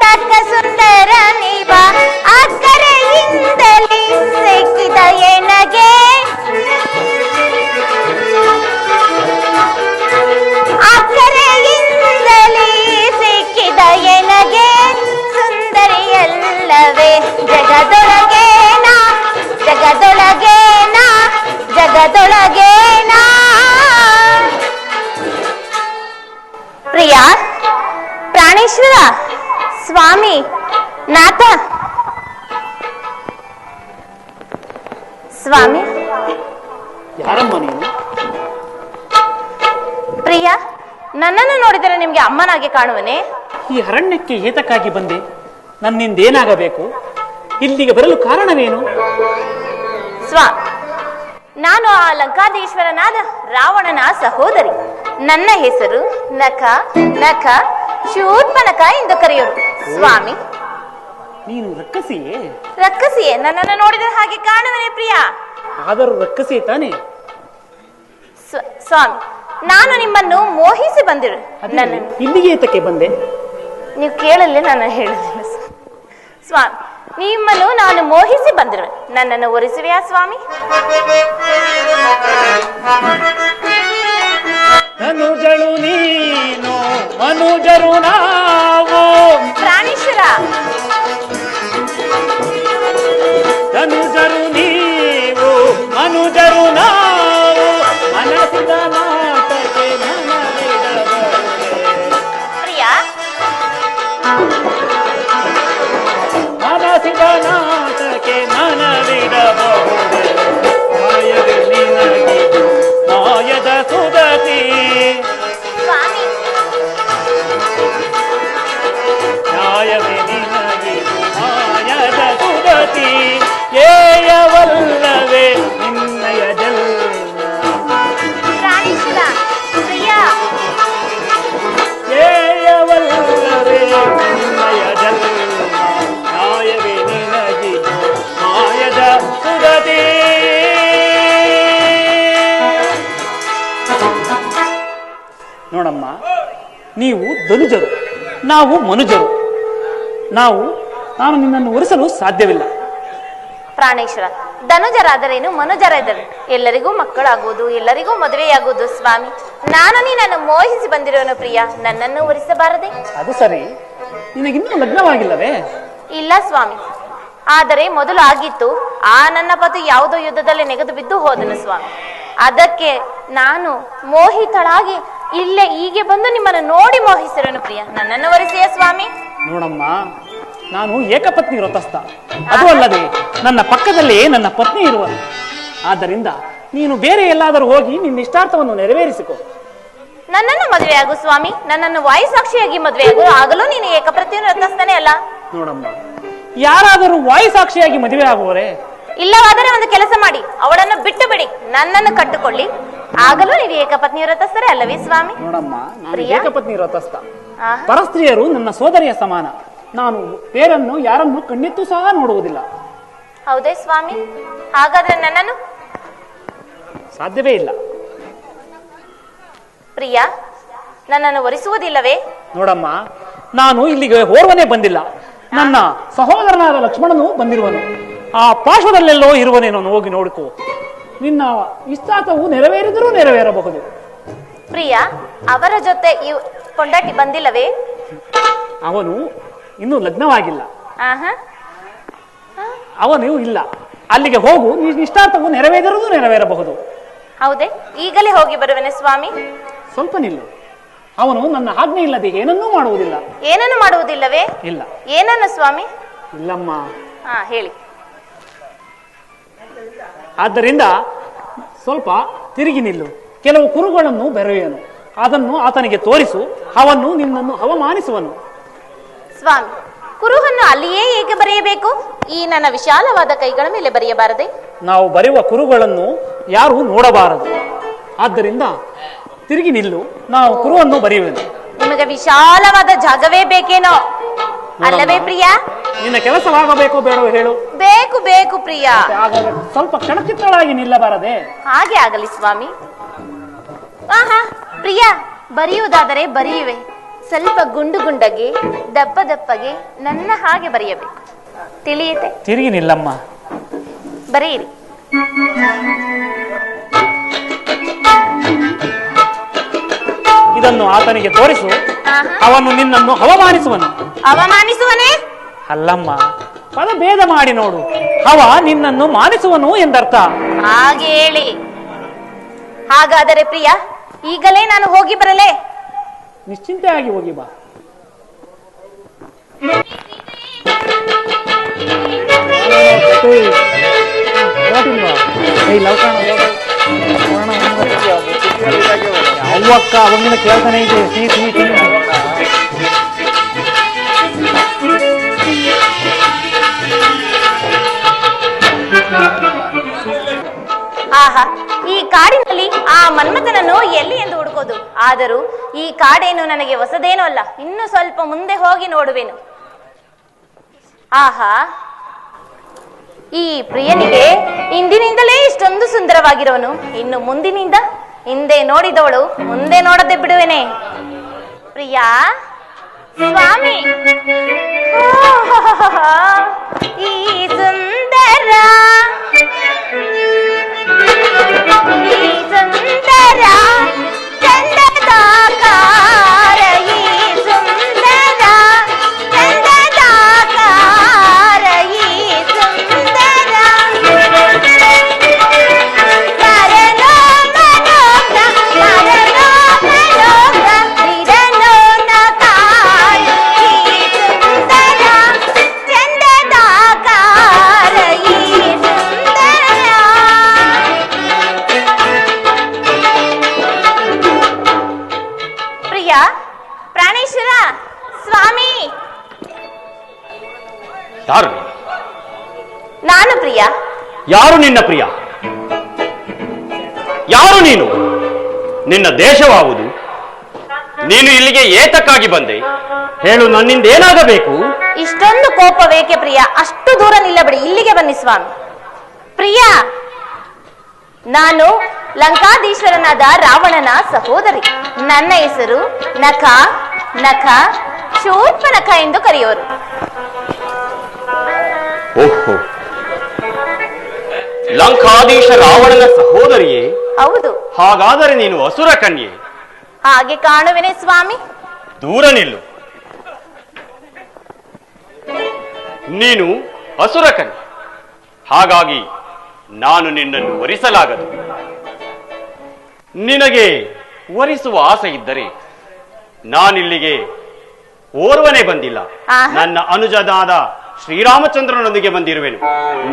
ತಕ್ಕ ಸುಂದರ ನೀವ ಅಕ್ಕರೆಯಿಂದಲೇ ಸಿಕ್ಕಿದ ಎನಗೆ ಅಕ್ಕರೆಯಿಂದಲೇ ಸಿಕ್ಕಿದ ಎನಗೆ ಸುಂದರಿಯಲ್ಲವೇ ಜಗದೊಳಗೇನಾ ಜಗದೊಳಗೇನಾ ಜಗದೊಳಗೇನಾ. ಪ್ರಿಯ ಪ್ರಾಣೇಶ್ವರ ಸ್ವಾಮಿ ನಾಥ ಸ್ವಾಮಿ ಯಾರಮ್ಮ ನೀನು? ಪ್ರಿಯ ನನ್ನನ್ನು ನೋಡಿದರೆ ನಿಮ್ಗೆ ಅಮ್ಮನಾಗಿ ಕಾಣುವನೇ? ಈ ಅರಣ್ಯಕ್ಕೆ ಏತಕ್ಕಾಗಿ ಬಂದೆ? ನನ್ನಿಂದೇನಾಗಬೇಕು? ಇಲ್ಲಿಗೆ ಬರಲು ಕಾರಣವೇನು? ಸ್ವಾಮಿ ನಾನು ಆ ಲಂಕಾಧೀಶ್ವರನಾದ ರಾವಣನ ಸಹೋದರಿ. ನನ್ನ ಹೆಸರು ನಖ ನಖ ಶೂರ್ಪನಖ ಎಂದು ಕರೆಯೋರು. ಸ್ವಾಮಿ ನೀನು ರಕ್ಕಸಿಯೇ? ರಕ್ಕಸಿಯೇ? ನನ್ನನ್ನು ನೋಡಿದರೆ ಹಾಗೆ ಕಾಣುವನೇ ಪ್ರಿಯ? ಆದರೂ ರಕ್ಕಸಿಯೇ ತಾನೇ? ಸ್ವಾಮಿ ನಾನು ನಿಮ್ಮನ್ನು ಮೋಹಿಸಿ ಬಂದಿರು. ನನ್ನನ್ನು ಇಲ್ಲಿಗೆ ಏತಕ್ಕೆ ಬಂದೆ? ನೀವು ಕೇಳಲಿ ನಾನು ಹೇಳುದಿಲ್ಲ ಸ್ವಾಮಿ. ನಿಮ್ಮನ್ನು ನಾನು ಮೋಹಿಸಿ ಬಂದಿರುವೆ. ನನ್ನನ್ನು ಒರೆಸುವೆಯಾ ಸ್ವಾಮಿ? ಅನುಜಳು ನೀನು ಅನುಜರು ನಾವು. ಪ್ರಾಣೇಶ್ವರ ಅನುಜರು ನೀವು ಅನುಜರು ನಾವು ಮನಸ್ಸಿದ ಮಾತಕ್ಕೆ ಪ್ರಿಯ ಮನಸ್ಸಿದ ನಾಟಕ್ಕೆ ಮನವಿಡಬಹುದೇ ಮಾಯದ ನಿನಗೆ ಮಾಯದ ಸುದತಿ ಸ್ವಾಮಿ ನ್ಯಾಯವೇ ನಿನಗೆ ಮಾಯದ ಸುದತಿ ಏಯವಲ್ಲವೇ ನಿನ್ನಯ ಜನ್ಮ. ಪ್ರಾಣೇಶ್ವರ ಪ್ರಿಯ ಏಯವಲ್ಲವೇ ನಿನ್ನಯ ಜನ್ಮ ನ್ಯಾಯವೇ ನಿನಗೆ ಮಾಯದ ಸುದತಿ. ನೋಡಮ್ಮ, ನೀವು ಧನುಜರು, ನಾವು ಮನುಜರು. ನಾನು ನಿನ್ನನ್ನು ಒರೆಸಲು ಸಾಧ್ಯವಿಲ್ಲ. ಪ್ರಾಣೇಶ್ವರ ಧನುಜರಾದರೇನು ಮನುಜರಾದರೆ ಎಲ್ಲರಿಗೂ ಮಕ್ಕಳಾಗುವುದು, ಎಲ್ಲರಿಗೂ ಮದುವೆಯಾಗುವುದು. ಸ್ವಾಮಿ ನಾನು ನಿನ್ನನ್ನು ಮೋಹಿಸಿ ಬಂದಿರೋನು ಪ್ರಿಯ. ನನ್ನನ್ನು ಒರೆಸಬಾರದೆ? ಅದು ಸರಿ, ನಿನಗಿನ್ನೂ ಲಗ್ನವಾಗಿಲ್ಲವೇ? ಇಲ್ಲ ಸ್ವಾಮಿ, ಆದರೆ ಮೊದಲು ಆಗಿತ್ತು. ಆ ನನ್ನ ಪತಿ ಯಾವುದೋ ಯುದ್ಧದಲ್ಲಿ ನೆಗೆದು ಬಿದ್ದು ಹೋದನು ಸ್ವಾಮಿ. ಅದಕ್ಕೆ ನಾನು ಮೋಹಿತಳಾಗಿ ಇಲ್ಲೇ ಹೀಗೆ ಬಂದು ನಿಮ್ಮನ್ನು ನೋಡಿ ಮೋಹಿಸಿರೋನು ಪ್ರಿಯ. ನನ್ನನ್ನು ಒರೆಸೆಯ ಸ್ವಾಮಿ? ನೋಡಮ್ಮ, ನಾನು ಏಕಪತ್ನಿ ವ್ರತಸ್ಥ. ಅದು ಅಲ್ಲದೆ ನನ್ನ ಪಕ್ಕದಲ್ಲೇ ನನ್ನ ಪತ್ನಿ ಇರುವನು. ಆದ್ದರಿಂದ ನೀನು ಬೇರೆ ಎಲ್ಲಾದರೂ ಹೋಗಿ ನಿನ್ನ ಇಷ್ಟಾರ್ಥವನ್ನು ನೆರವೇರಿಸಿಕೊ. ನನ್ನನ್ನು ಮದುವೆಯಾಗು ಸ್ವಾಮಿ. ನನ್ನನ್ನು ವಾಯುಸಾಕ್ಷಿಯಾಗಿ ಮದುವೆಯಾಗು. ಆಗಲೂ ನೀನು ಏಕಪತ್ನಿ ವ್ರತಸ್ಥನೇ ಅಲ್ಲ? ನೋಡಮ್ಮ, ಯಾರಾದರೂ ವಾಯುಸಾಕ್ಷಿಯಾಗಿ ಮದುವೆ ಆಗುವರೆ ಇಲ್ಲವಾದರೆ ಒಂದು ಕೆಲಸ ಮಾಡಿ, ಅವಳನ್ನು ಬಿಟ್ಟು ಬಿಡಿ, ನನ್ನನ್ನು ಕಟ್ಟಿಕೊಳ್ಳಿ. ಆಗಲೂ ನೀವು ಏಕಪತ್ನಿ ವ್ರತಸ್ಥರೇ ಅಲ್ಲವೇ ಸ್ವಾಮಿ? ನೋಡಮ್ಮ, ನಾನು ಪ್ರಿಯ? ಏಕಪತ್ನಿ ವ್ರತಸ್ಥ. ಆಹಾ. ಪರಸ್ತ್ರೀಯರು ನನ್ನ ಸೋದರಿಯ ಸಮಾನ. ನಾನು ಬೇರನ್ನು ಯಾರನ್ನು ಕಣ್ಣಿತ್ತು ಸಹ ನೋಡುವುದಿಲ್ಲ. ಹೌದೇ ಸ್ವಾಮಿ? ಹಾಗಾದ್ರೆ ನನ್ನನ್ನು ಸಾಧ್ಯವೇ ಇಲ್ಲ. ಪ್ರಿಯ, ನನ್ನನ್ನು ಒರಿಸುವುದಿಲ್ಲವೇ? ನೋಡಮ್ಮ, ನಾನು ಇಲ್ಲಿಗೆ ಓರ್ವನೇ ಬಂದಿಲ್ಲ. ನನ್ನ ಸಹೋದರನಾದ ಲಕ್ಷ್ಮಣನು ಬಂದಿರುವನು. ಆ ಪಾರ್ಶ್ವದಲ್ಲೆಲ್ಲೋ ಇರುವನೇನೋ ಹೋಗಿ ನೋಡಿಕೋ. ನಿನ್ನ ಇಷ್ಟಾರ್ಥವು ನೆರವೇರಿದರೂ ನೆರವೇರಬಹುದು. ಪ್ರಿಯ, ಅವರ ಜೊತೆ ಕೊಂಡಾಟಿ ಬಂದಿಲ್ಲವೇ? ಅವನು ಇನ್ನೂ ಲಗ್ನವಾಗಿಲ್ಲ. ಆಹಾ. ಅವನು ಇಲ್ಲ. ಅಲ್ಲಿಗೆ ಹೋಗು, ನಿನ್ನ ಇಷ್ಟಾರ್ಥವು ನೆರವೇರಿದರೂ ನೆರವೇರಬಹುದು. ಹೌದೇ? ಈಗಲೇ ಹೋಗಿ ಬರುವೆನೆ ಸ್ವಾಮಿ. ಸ್ವಲ್ಪ ನಿಲ್ಲು. ಅವನು ನನ್ನ ಆಜ್ಞೆ ಇಲ್ಲದೆ ಏನನ್ನೂ ಮಾಡುವುದಿಲ್ಲ. ಏನನ್ನು ಮಾಡುವುದಿಲ್ಲವೇ? ಇಲ್ಲ. ಏನನ್ನು ಸ್ವಾಮಿ? ಇಲ್ಲಮ್ಮ. ಹೇಳಿ. ಆದ್ದರಿಂದ ಸ್ವಲ್ಪ ತಿರುಗಿ ನಿಲ್ಲು. ಕೆಲವು ಕುರುಗಳನ್ನು ಬೆರೆಯುವನು, ಅದನ್ನು ಆತನಿಗೆ ತೋರಿಸು. ಅವನು ನಿನ್ನನ್ನು ಅವಮಾನಿಸುವನು. ಸ್ವಾಮಿ, ಕುರುಹನ್ನು ಅಲ್ಲಿಯೇ ಏಕೆ ಬರೆಯಬೇಕು? ಈ ನನ್ನ ವಿಶಾಲವಾದ ಕೈಗಳ ಮೇಲೆ ಬರೆಯಬಾರದೆ? ನಾವು ಬರೆಯುವ ಕುರುಗಳನ್ನು ಯಾರು ನೋಡಬಾರದು. ಆದ್ದರಿಂದ ತಿರುಗಿ ನಿಲ್ಲು, ನಾವು ಕುರುವನ್ನು ಬರೆಯುವೆನು. ನಿಮಗೆ ವಿಶಾಲವಾದ ಜಾಗವೇ ಬೇಕೇನೋ, ಅಲ್ಲವೇ ಪ್ರಿಯ? ನಿನ್ನ ಕೆಲಸವಾಗಬೇಕೋ ಬೇಡವೋ ಹೇಳು. ಬೇಕು ಬೇಕು ಪ್ರಿಯ. ಹಾಗಾದರೆ ಸ್ವಲ್ಪ ಕ್ಷಣಚಿತ್ತಳಾಗಿ ನಿಲ್ಲಬಾರದೆ? ಹಾಗೆ ಆಗಲಿ ಸ್ವಾಮಿ. ಪ್ರಿಯ, ಬರೆಯುವುದಾದರೆ ಬರೆಯುವೆ. ಸ್ವಲ್ಪ ಗುಂಡು ಗುಂಡಗೆ, ದಪ್ಪ ದಪ್ಪಗೆ, ನನ್ನ ಹಾಗೆ ಬರೆಯಬೇಕು. ತಿಳಿಯುತ್ತೆ? ತಿರುಗಿ ನಿಲ್ಲಮ್ಮ. ಬರೆಯಿರಿ. ಇದನ್ನು ಆತನಿಗೆ ತೋರಿಸು. ಅವನು ನಿನ್ನನ್ನು ಅವಮಾನಿಸುವನು. ಅವಮಾನಿಸುವನೇ? ಅಲ್ಲಮ್ಮ, ಪದ ಭೇದ ಮಾಡಿ ನೋಡು. ಅವ ನಿನ್ನನ್ನು ಮಾನಿಸುವನು ಎಂದರ್ಥ. ಹಾಗೆ ಹೇಳಿ. ಹಾಗಾದರೆ ಪ್ರಿಯ, ಈಗಲೇ ನಾನು ಹೋಗಿ ಬರಲೇ? ನಿಶ್ಚಿಂತೆಯಾಗಿ ಹೋಗಿ ಬಾ. ಅವ್ವಕ್ಕ ಅವಾಗಿನ ಕೇಳ್ತಾನೆ ಇದೆ. ಆಹಾ, ಈ ಕಾಡಿನಲ್ಲಿ ಆ ಮನ್ಮಥನನ್ನು ಎಲ್ಲಿ ಎಂದು ಹುಡುಕೋದು? ಆದರೂ ಈ ಕಾಡೇನು ನನಗೆ ಹೊಸದೇನೂ ಅಲ್ಲ. ಇನ್ನು ಸ್ವಲ್ಪ ಮುಂದೆ ಹೋಗಿ ನೋಡುವೆನು. ಆಹಾ, ಈ ಪ್ರಿಯನಿಗೆ ಇಂದಿನಿಂದಲೇ ಇಷ್ಟೊಂದು ಸುಂದರವಾಗಿರೋನು. ಇನ್ನು ಮುಂದಿನಿಂದ ಹಿಂದೆ ನೋಡಿದವಳು ಮುಂದೆ ನೋಡದೆ ಬಿಡುವೆನೆ. ಪ್ರಿಯಾ, ಸ್ವಾಮಿ, ಈ ಸುಂದರ ಚಂದದಾಕಾರ, ಈ ಸುಂದರ ಚಂದದಾಕಾರ, ಈ ಸುಂದರ ಮರನೋ ಮನೋಗ, ಮರನೋ ಮನೋಗ, ಬಿರನೋ ನಕಾಯ, ಈ ಸುಂದರ ಚಂದದಾಕಾರ, ಈ ಸುಂದರ. ಪ್ರಿಯ, ಪ್ರಾಣೇಶ್ವರ, ಸ್ವಾಮಿ. ಯಾರು? ನಾನು ಪ್ರಿಯ. ಯಾರು ನಿನ್ನ ಪ್ರಿಯ? ಯಾರು ನೀನು? ನಿನ್ನ ದೇಶವಾವುದು? ನೀನು ಇಲ್ಲಿಗೆ ಏತಕ್ಕಾಗಿ ಬಂದೆ? ಹೇಳು, ನನ್ನಿಂದ ಏನಾಗಬೇಕು? ಇಷ್ಟೊಂದು ಕೋಪವೇಕೆ ಪ್ರಿಯ? ಅಷ್ಟು ದೂರ ನಿಲ್ಲಬೇಡಿ, ಇಲ್ಲಿಗೆ ಬನ್ನಿ ಸ್ವಾಮಿ. ಪ್ರಿಯ, ನಾನು ಲಂಕಾಧೀಶ್ವರನಾದ ರಾವಣನ ಸಹೋದರಿ. ನನ್ನ ಹೆಸರು ನಖ. ನಖ ಶೂರ್ಪನಖ ಎಂದು ಕರೆಯೋರು. ಓಹೋ, ಲಂಕಾಧೀಶ ರಾವಣನ ಸಹೋದರಿಯೇ? ಹೌದು. ಹಾಗಾದರೆ ನೀನು ಅಸುರ ಕನ್ಯೆ. ಹಾಗೆ ಕಾಣುವೆನೆ ಸ್ವಾಮಿ. ದೂರ ನಿಲ್ಲು. ನೀನು ಅಸುರ ಕನ್ಯೆ, ಹಾಗಾಗಿ ನಾನು ನಿನ್ನನ್ನು ವರಿಸಲಾಗದು. ನಿನಗೆ ವರಿಸುವ ಆಸೆ ಇದ್ದರೆ ನಾನಿಲ್ಲಿಗೆ ಓರ್ವನೇ ಬಂದಿಲ್ಲ, ನನ್ನ ಅನುಜನಾದ ಶ್ರೀರಾಮಚಂದ್ರನೊಂದಿಗೆ ಬಂದಿರುವೆನು.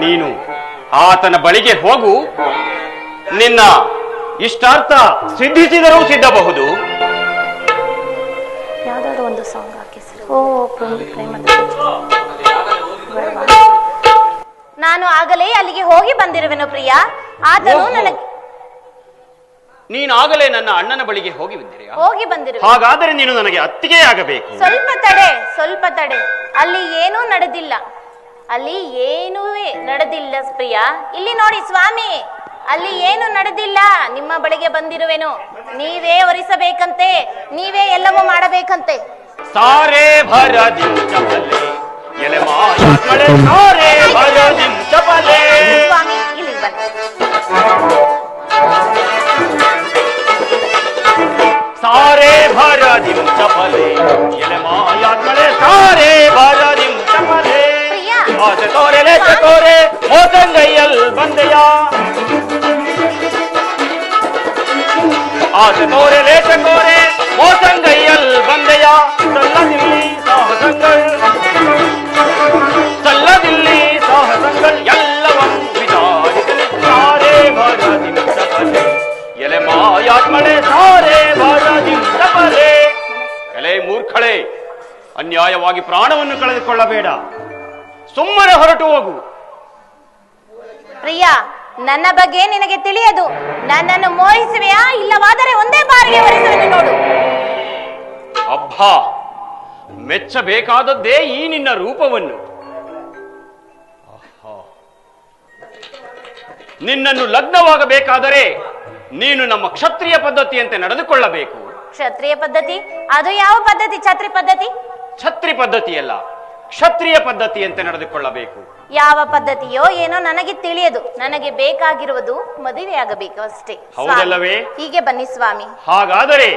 ನೀನು ಆತನ ಬಳಿಗೆ ಹೋಗು. ನಿನ್ನ ಇಷ್ಟಾರ್ಥ ಸಿದ್ಧಿಸಿದರೂ ಸಿದ್ಧಬಹುದು. ಯಾವ್ದಾದ್ರು ಒಂದು ಸಾಂಗ್ ಹಾಕಿ. ನಾನು ಆಗಲೇ ಅಲ್ಲಿಗೆ ಹೋಗಿ ಬಂದಿರುವೆನು ಪ್ರಿಯ. ಆದರೂ ಓಹೋ. ನನಗೆ ನೀನಾಗಲೇ ನನ್ನ ಅಣ್ಣನ ಬಳಿಗೆ ಹೋಗಿ ಬಂದಿರಿ. ಹೋಗಿ ಬಂದಿರುವೆ. ಹಾಗಾದರೆ ನೀನು ನನಗೆ ಅತ್ತಿಗೆ ಆಗಬೇಕು. ಸ್ವಲ್ಪ ತಡೆ. ಅಲ್ಲಿ ಏನೂ ನಡೆದಿಲ್ಲ. ಅಲ್ಲಿ ಏನೂ ನಡೆದಿಲ್ಲ ಪ್ರಿಯ. ಇಲ್ಲಿ ನೋಡಿ ಸ್ವಾಮಿ, ಅಲ್ಲಿ ಏನು ನಡೆದಿಲ್ಲ. ನಿಮ್ಮ ಬಳಿಗೆ ಬಂದಿರುವೆನು. ನೀವೇ ಒರಿಸಬೇಕಂತೆ, ನೀವೇ ಎಲ್ಲವೂ ಮಾಡಬೇಕಂತೆ. ಸಾರೇ ಭರದಿ ಚಪಲೆ ಎಲೆ ಮಾಯಮಳೆ ಸಾರೇ ಭರದಿ ಚಪಲೆ. ಸ್ವಾಮಿ ಇಲ್ಲಿ ಬನ್ನಿ. ಸಾರೇ ಭರದಿ ಚಪಲೆ ಎಲೆ ಮಾಯಮಳೆ ಸಾರೇ ಭರದಿ ಚಪಲೆ. ಪ್ರಿಯ, ಆಸೆ ತೋರೆ ಲೇಚ ತೋರೆ ಮೋಸಂಗೈಯಲ್ ಬಂದೆಯ. ಆಸೆ ತೋರೆ ಲೇಚ ತೋರೆ ಮೋಸಂಗೈಯಲ್ ಬಂದೆಯ. ಸಲ್ಲದಿಲ್ಲಿ ಸಾಹಸಂಗಳು ಎಲ್ಲವಂ ವಿಚಾರಿಸಲಿ. ಸಾರೇ ಭರದಿ ಚಪಲೆ ಎಲೆ ಮಾಯಾತ್ಮಳೆ ಸಾರೇ ಭರದಿ ಚಪಲೆ. ಎಲೆ ಮೂರ್ಖಳೆ, ಅನ್ಯಾಯವಾಗಿ ಪ್ರಾಣವನ್ನು ಕಳೆದುಕೊಳ್ಳಬೇಡ. ಸುಮ್ಮನೆ ಹೊರಟು ಹೋಗು. ಪ್ರಿಯ, ನನ್ನ ಬಗ್ಗೆ ನಿನಗೆ ತಿಳಿಯದು. ನನ್ನನ್ನು ಮೋಹಿಸುವೆಯಾ? ಇಲ್ಲವಾದರೆ ಒಂದೇ ಬಾರಿಗೆ ಒರೆಸುವೆನು ನೋಡು. ಅಬ್ಬಾ, ಮೆಚ್ಚಬೇಕಾದದ್ದೇ ಈ ನಿನ್ನ ರೂಪವನ್ನು. ಆಹಾ. ನಿನ್ನನ್ನು ಲಗ್ನವಾಗಬೇಕಾದರೆ ನೀನು ನಮ್ಮ ಕ್ಷತ್ರಿಯ ಪದ್ಧತಿಯಂತೆ ನಡೆದುಕೊಳ್ಳಬೇಕು. ಕ್ಷತ್ರಿಯ ಪದ್ಧತಿ? ಅದು ಯಾವ ಪದ್ಧತಿ? ಛತ್ರಿ ಪದ್ಧತಿ? ಛತ್ರಿ ಪದ್ಧತಿಯಲ್ಲ, ಕ್ಷತ್ರಿಯ ಪದ್ಧತಿಯಂತೆ ನಡೆದುಕೊಳ್ಳಬೇಕು. ಯಾವ ಪದ್ಧತಿಯೋ ಏನೋ ನನಗೆ ತಿಳಿಯದು. ನನಗೆ ಬೇಕಾಗಿರುವುದು ಮದುವೆಯಾಗಬೇಕು ಅಷ್ಟೇ. ಹೌದಲ್ಲವೇ? ಹೀಗೆ ಬನ್ನಿ ಸ್ವಾಮಿ. ಹಾಗಾದರೆ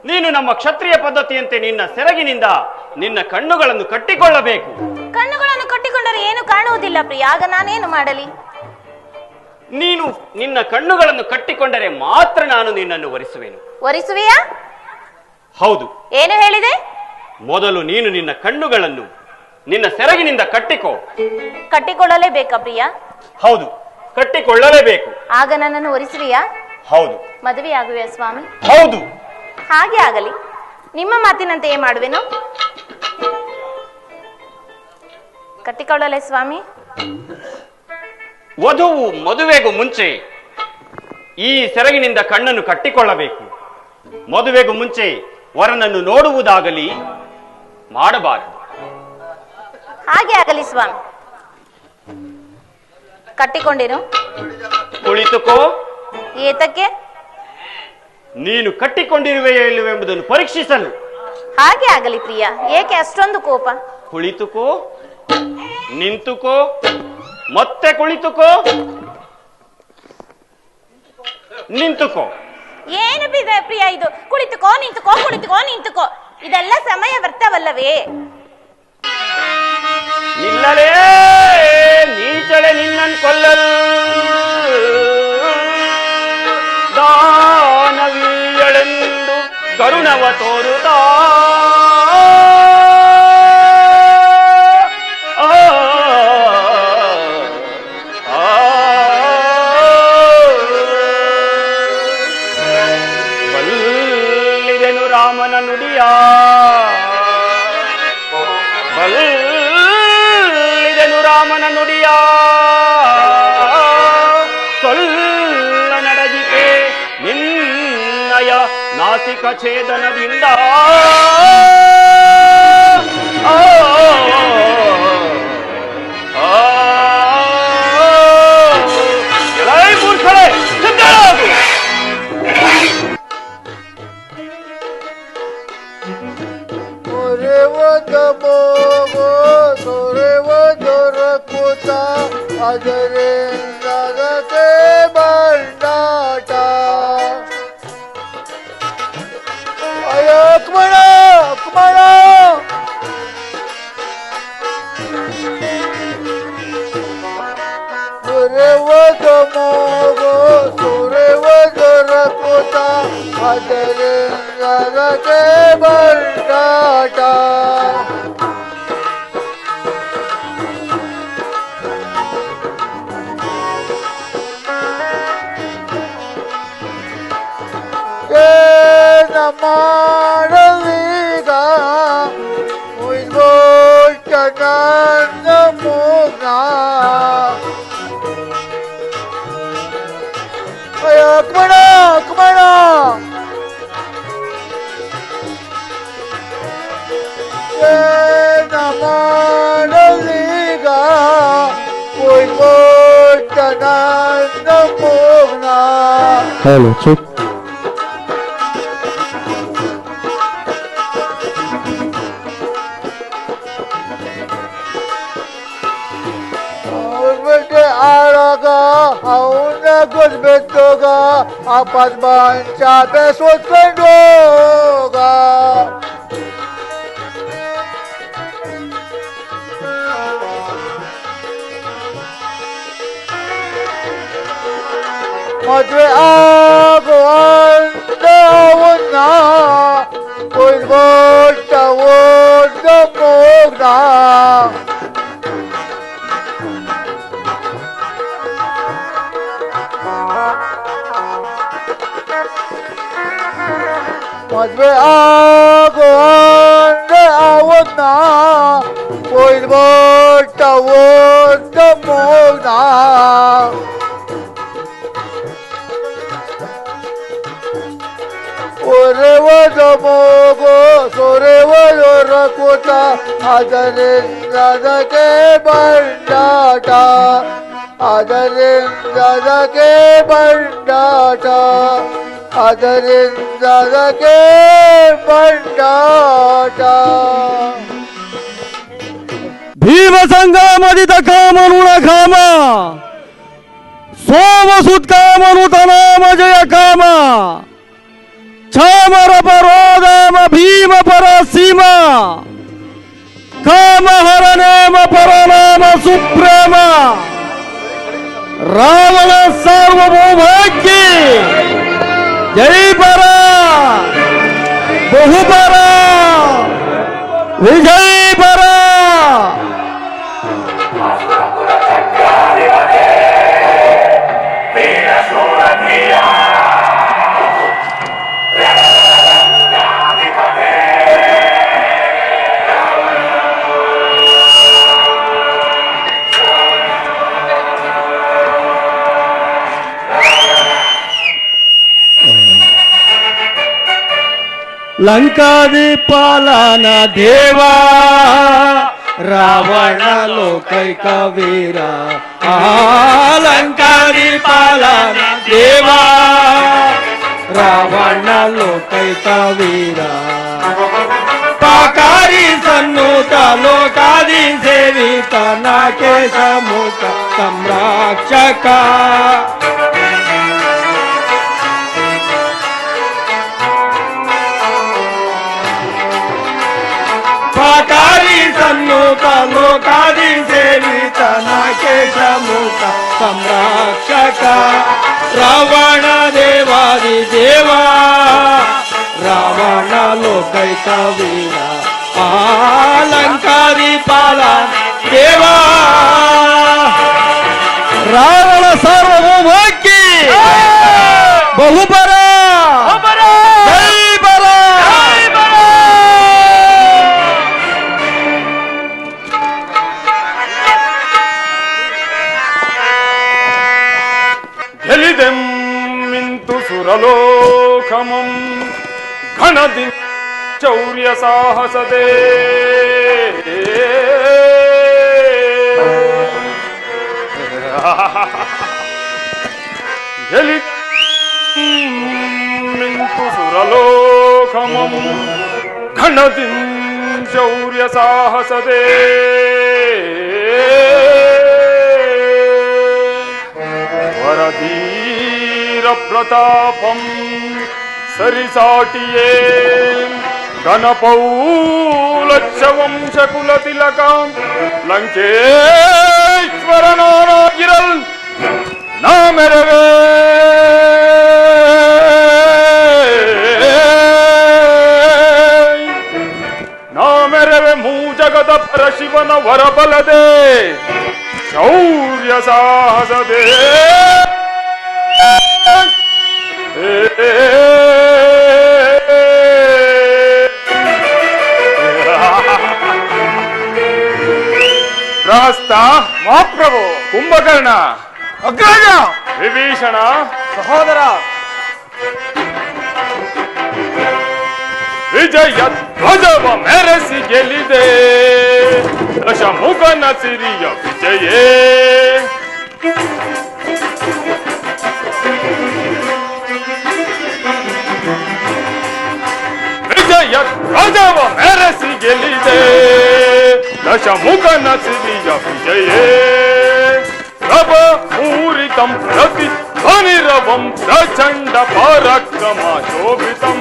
ನೀನು ನಮ್ಮ ಕ್ಷತ್ರಿಯ ಪದ್ಧತಿಯಂತೆ ನಿನ್ನ ಸೆರಗಿನಿಂದ ನಿನ್ನ ಕಣ್ಣುಗಳನ್ನು ಕಟ್ಟಿಕೊಳ್ಳಬೇಕು. ಕಣ್ಣುಗಳನ್ನು ಕಟ್ಟಿಕೊಂಡರೆ ಏನು ಕಾಣುವುದಿಲ್ಲ ಪ್ರಿಯ. ಆಗ ನಾನೇನು ಮಾಡಲಿ? ನೀನು ನಿನ್ನ ಕಣ್ಣುಗಳನ್ನು ಕಟ್ಟಿಕೊಂಡರೆ ಮಾತ್ರ ನಾನು ನಿನ್ನನ್ನು ಒರೆಸುವೆನು. ಒರಿಸುವೆಯಾ? ಹೌದು. ಏನು ಹೇಳಿದೆ? ಮೊದಲು ನೀನು ನಿನ್ನ ಕಣ್ಣುಗಳನ್ನು ನಿನ್ನ ಸೆರಗಿನಿಂದ ಕಟ್ಟಿಕೋ. ಕಟ್ಟಿಕೊಳ್ಳಲೇಬೇಕಾ ಪ್ರಿಯ? ಹೌದು, ಕಟ್ಟಿಕೊಳ್ಳಲೇಬೇಕು. ಆಗ ನನ್ನನ್ನು ಒರಿಸುವೆಯಾ? ಹೌದು. ಮದುವೆಯಾಗುವೆಯಾ ಸ್ವಾಮಿ? ಹೌದು. ಹಾಗೆ ಆಗಲಿ. ನಿಮ್ಮ ಮಾತಿನಂತೆಯೇ ಮಾಡುವೆನು. ಕಟ್ಟಿಕೊಳ್ಳಲೇ ಸ್ವಾಮಿ? ವಧುವು ಮದುವೆಗೂ ಮುಂಚೆ ಈ ಸೆರಗಿನಿಂದ ಕಣ್ಣನ್ನು ಕಟ್ಟಿಕೊಳ್ಳಬೇಕು. ಮದುವೆಗೂ ಮುಂಚೆ ವರನನ್ನು ನೋಡುವುದಾಗಲಿ ಮಾಡಬಾರದು. ಹಾಗೆ ಆಗಲಿ ಸ್ವಾಮಿ. ಕಟ್ಟಿಕೊಂಡೇನು? ಕುಳಿತುಕೋ. ಏತಕ್ಕೆ? ನೀನು ಕಟ್ಟಿಕೊಂಡಿರುವೆಯೋ ಇಲ್ಲವೆಂಬುದನ್ನು ಪರೀಕ್ಷಿಸಲು. ಹಾಗೆ ಆಗಲಿ ಪ್ರಿಯ. ಏಕೆ ಅಷ್ಟೊಂದು ಕೋಪ? ಕುಳಿತುಕೋ, ನಿಂತುಕೋ, ಮತ್ತೆ ಕುಳಿತುಕೋ, ನಿಂತುಕೋ. ಏನು ಪ್ರಿಯ ಇದು? ಕುಳಿತುಕೋ ನಿಂತುಕೋ, ಕುಳಿತುಕೋ ನಿಂತುಕೋ, ಇದೆಲ್ಲ ಸಮಯ ವ್ಯರ್ಥವಲ್ಲವೇ? ನಿಲ್ಲಲೇ ನೀಚಳೆ ನಿನ್ನನ್ನು ಕೊಲ್ಲಲು ದಾನವೀಯಳೆಂದು ಕರುಣವ ತೋರುತ್ತಾ ಬಲ್ಲಿದೆನು ರಾಮನ ನುಡಿಯ. ಬಲ್ಲಿದೆನು ರಾಮನ ನುಡಿಯ. ಸೊಲ್ಲ ನಡೆದಿತೆ ನಿನ್ನಯ ನಾಸಿಕ ಛೇದನದಿಂದ. ಎಲೈ ಮೂರ್ಖರೇ, ಸಿದ್ಧರಾಗು. ಅದರಿಂದಗತೆ ಬಂದಾಟ. ಅಯ್ಯೋ ಕುಮಾರ, ಕುಮಾರ, ಸುರೇವದ ಮೋಗೋ ಸುರೇವದ ರಕುತ ಅದರಿಂದಗತೆ ಬಂದಾಟ. ಮಾಡವೀಗ ಮುಯ್ಗೋಟ ನನ್ನ ಮೂಗ ಆನಂದ ಮೋಹನ ಹಲೋ ಚೆಕ್ ಆಳಗ ಅವನ ಗೊತ್ತೋಗ ಆ ಪದ್ಮಂಚ ಬೆಸೋತ್ಕೊಂಡೋಗ ಮದುವೆ ಆಗುವಂತ ಅವನ್ನ ಕೊಯ್ಬಿಟ್ಟ ಓದ ಮೋಗ್ನ ಮದುವೆ ಆಗುವಂತ ಅವನ್ನ ಕೊಯ್ಬಿಟ್ಟ ಓದ ಮೋಗ್ನ ಒರೆವದ ಮೋಗೋ ಸೊರೆವದೊರ ಕೂತ ಅದರಿಂದದಕ್ಕೆ ಬಂಡಾಟ ಅದರಿಂದದಕ್ಕೆ ಬಂಡಾಟ ಅದರಿಂದದಕ್ಕೆ ಬಂಡಾಟ ಭೀಮ ಸಂಗಮದಿತ ಕಾಮನುಣ ಕಾಮ ಸೋಮ ಸುತ್ಕಾಮನು ತನಾಮ ಜಯ ಕಾಮ ಚಾಮರ ಪರೋಧಾಮ ಭೀಮ ಪರ ಸೀಮ ಕಾಮ ಹರನೇಮ ಪರನಾಮ ಸುಪ್ರೇಮ ರಾವಣ ಸಾರ್ವಭೌಮಕ್ಕೆ ಜೈ ಪರ ಬಹುಪರ ವಿಜಯ್ ಪರ ಲಂಕಾದಿಪಾಲನ ದೇವಾ ರಾವಣ ಲೋಕೈಕ ವೀರ ಲಂಕಾದಿಪಾಲನ ದೇವಾ ರಾವಣ ಲೋಕೈಕ ವೀರ ಪಾಕಾರಿ ಸನ್ನುತ ಲೋಕಾದಿ ಸೇವಿತ ನಾಕೇಶ ಮುಖ ಸಂರಕ್ಷಕ ಪಾಕಾರಿ ಸನ್ನುತ ಲೋಕಾದಿ ಸೇವಿತ ನಾಕೇಶ ಮುಖ ಸಂರಕ್ಷಕ ರಾವಣ ದೇವಾದಿ ದೇವ ರಾವಣ ಲೋಕೈಕ ವೀರ ಲಂಕಾದಿ ಪಾಲ ದೇವ ರಾವಣ ಸಾರ್ವಭೌಮಕ್ಕೆ ಬಹುಪರ ಜೈ ಬರ ಗೆಲಿದೆಮ್ಮಿಂತು ಸುರಲೋಕಮಂ ಘನದಿ ಚೌರ್ಯ ಸಾಹಸದೇ ಗೆಲಿದೆಮ್ಮಿಂತು ಸುರಲೋಕಮಂ ಘನದಿ ಚೌರ್ಯ ಸಾಹಸದೇ ವರಧೀರ ಪ್ರತಾಪಂ ಸರಿಸಾಟಿಯೇ ಗಣಪೌಲಚ್ಛವಂಶ ಕುಲತಿಲಕಂ ಲಂಕೇಶ್ವರನಾಗಿರಲ್ ನಾಮೆರವೇ ನಾಮೆರವೆ ಮೂಜಗದ ಪರಶಿವನ ವರಬಲದೆ ಶೌರ್ಯ ಸಾಹಸದೇ ಪ್ರಹಸ್ತ ಮಹಾಪ್ರಭು ಕುಂಭಕರ್ಣ ಅಗ್ರಜ ವಿಭೀಷಣ ಸಹೋದರ ವಿಜಯ ಧ್ವಜವ ಮೆರೆಸಿ ಗೆಲ್ಲಿದೆ ದಶಮುಖನ ಸಿರಿಯ ವಿಜಯೇ ದಶಮುಖನ ಸಿರಿಯ ವಿಜಯೇ ಪ್ರಭ ಪೂರಿತಂ ಪ್ರತಿ ಧ್ವನಿರವಂ ಪ್ರಚಂಡ ಪರಾಕ್ರಮ ಶೋಭಿತಂ.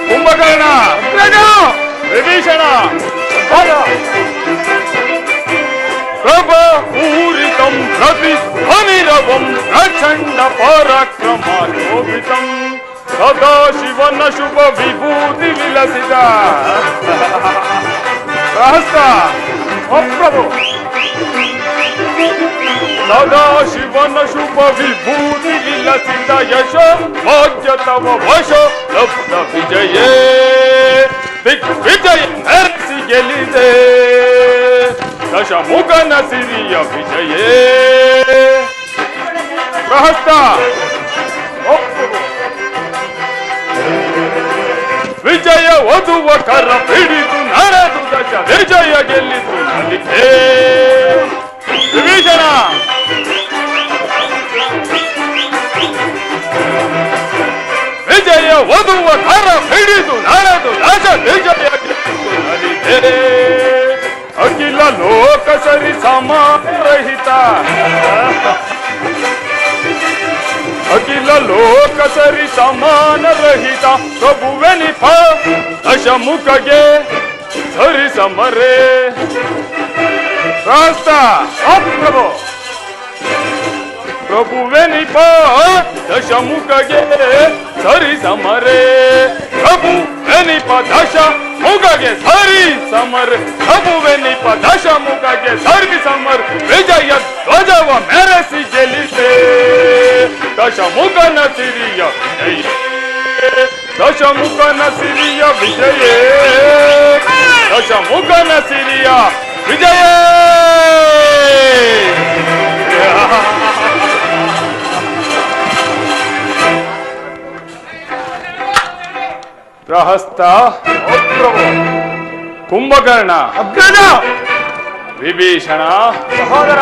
ಕುಂಭಕರ್ಣ, ವಿಭೀಷಣ, ಪ್ರಭ ಪೂರಿತಂ ಪ್ರತಿ ಧ್ವನಿರವಂ ಪ್ರಚಂಡ ಪರಾಕ್ರಮ ಶೋಭಿತಂ. ಸದಾ ಶಿವನ ಶುಭ ವಿಭೂತಿ ವಿಲಸಿದ ಪ್ರಹಸ್ತ ಪ್ರಭು. ಸದಾ ಶಿವನ ಶುಭ ವಿಭೂತಿ ವಿಲಸಿತ ಯಶ ಭಾಗ್ಯ ತವ ವಶ ಲಬ್ಧ ವಿಜಯೇ ದಿಗ್ವಿಜಯ ಮೆರೆಸಿ ಗೆಲಿದೆ ದಶಮುಖನ ಸಿರಿಯ ವಿಜಯೇ ಪ್ರಹಸ್ತ ವಿಜಯ ವಧುವ ಕರ ಹಿಡಿದು ನಡೆದು ದಶ ವಿಜಯ ಗೆಲ್ಲಿತು ನಲಿತೆ ವಿಭೀಷಣ. ವಿಜಯ ವಧುವ ಕರ ಹಿಡಿದು ನಡೆದು ದಶ ವಿಜಯ ಗೆಲ್ಲಿತು ನಲಿತೆ ಅಖಿಲ ಲೋಕ ಸರಿ ಸಮಾರಹಿತ ಅಖಿಲ ಲೋಕ ಸರಿ ಸಮಾನ ರಹಿತ ಪ್ರಭುವೆನಿಪ ದಶಮುಖಗೆ ಸರಿ ಸಮರೆ ರಾಸ್ತ ಪ್ರಭು. ಪ್ರಭುವೆನಿಪ ದಶಮುಖಗೆ ಸರಿ ಸಮರೆ ಪ್ರಭುವೆನಿಪ ದಶ ಮುಖಗೆ ಸರಿ ಸಮರ್ ಪ್ರಭುವೆನಿಪ ದಶ ಮುಖಗೆ ಸರಿ ಸಮರ್ ವಿಜಯ ಧ್ವಜವ ಮೆರೆಸಿ ಗೆಲ್ಲಿದೆ ದಶಮುಖನ ಸಿರಿಯ ವಿಜಯ ದಶಮುಖನ ಸಿರಿಯ ವಿಜಯೇ ದಶಮುಖನ ಸಿರಿಯ ವಿಜಯ. ಪ್ರಹಸ್ತ ಕುಂಭಕರ್ಣ ಅಗ್ರಜ ವಿಭೀಷಣ ಸಹೋದರ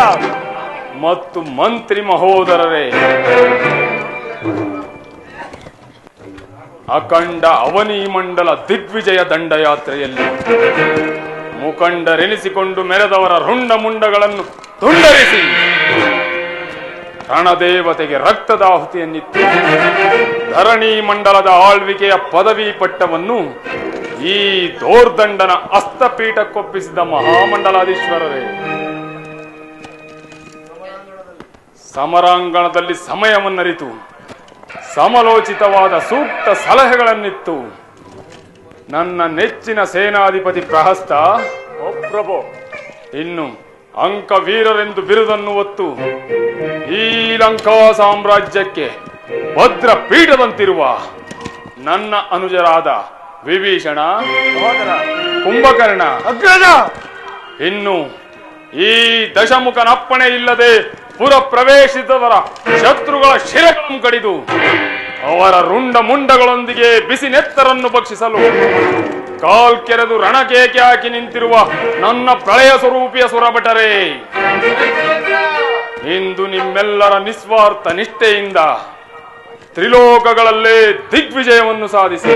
ಮತ್ತು ಮಂತ್ರಿ ಮಹೋದರರೇ, ಅಖಂಡ ಅವನಿ ಮಂಡಲ ದಿಗ್ವಿಜಯ ದಂಡಯಾತ್ರೆಯಲ್ಲಿ ಮುಖಂಡರೆನಿಸಿಕೊಂಡು ಮೆರೆದವರ ರುಂಡ ಮುಂಡಗಳನ್ನು ತುಂಡರಿಸಿ ರಣದೇವತೆಗೆ ರಕ್ತದಾಹುತಿಯನ್ನಿತ್ತು ಧರಣಿ ಮಂಡಲದ ಆಳ್ವಿಕೆಯ ಪದವಿ ಪಟ್ಟವನ್ನು ಈ ದೋರ್ದಂಡನ ಅಸ್ತಪೀಠಕ್ಕೊಪ್ಪಿಸಿದ ಮಹಾಮಂಡಲಾಧೀಶ್ವರರೇ, ಸಮರಾಂಗಣದಲ್ಲಿ ಸಮಯವನ್ನರಿತು ಸಮಲೋಚಿತವಾದ ಸೂಕ್ತ ಸಲಹೆಗಳನ್ನಿತ್ತು ನನ್ನ ನೆಚ್ಚಿನ ಸೇನಾಧಿಪತಿ ಪ್ರಹಸ್ತ ಪ್ರಭು ಇನ್ನು ಅಂಕವೀರರೆಂದು ಬಿರುದನ್ನು ಹೊತ್ತು ಈ ಲಂಕಾ ಸಾಮ್ರಾಜ್ಯಕ್ಕೆ ಭದ್ರ ಪೀಠದಂತಿರುವ ನನ್ನ ಅನುಜರಾದ ವಿಭೀಷಣ, ಕುಂಭಕರ್ಣ, ಅಗ್ರಜ ಇನ್ನು ಈ ದಶಮುಖನಪ್ಪಣೆ ಇಲ್ಲದೆ ಪುರ ಪ್ರವೇಶಿಸಿದವರ ಶತ್ರುಗಳ ಶಿರಗಳನ್ನು ಕಡಿದು ಅವರ ರುಂಡ ಮುಂಡಗಳೊಂದಿಗೆ ಬಿಸಿ ನೆತ್ತರನ್ನು ಭಕ್ಷಿಸಲು ಕಾಲ್ಕೆರೆದು ರಣಕೇಕೆ ಹಾಕಿ ನಿಂತಿರುವ ನನ್ನ ಪ್ರಳಯ ಸ್ವರೂಪಿಯ ಸುರಭಟರೇ, ಇಂದು ನಿಮ್ಮೆಲ್ಲರ ನಿಸ್ವಾರ್ಥ ನಿಷ್ಠೆಯಿಂದ ತ್ರಿಲೋಕಗಳಲ್ಲೇ ದಿಗ್ವಿಜಯವನ್ನು ಸಾಧಿಸಿ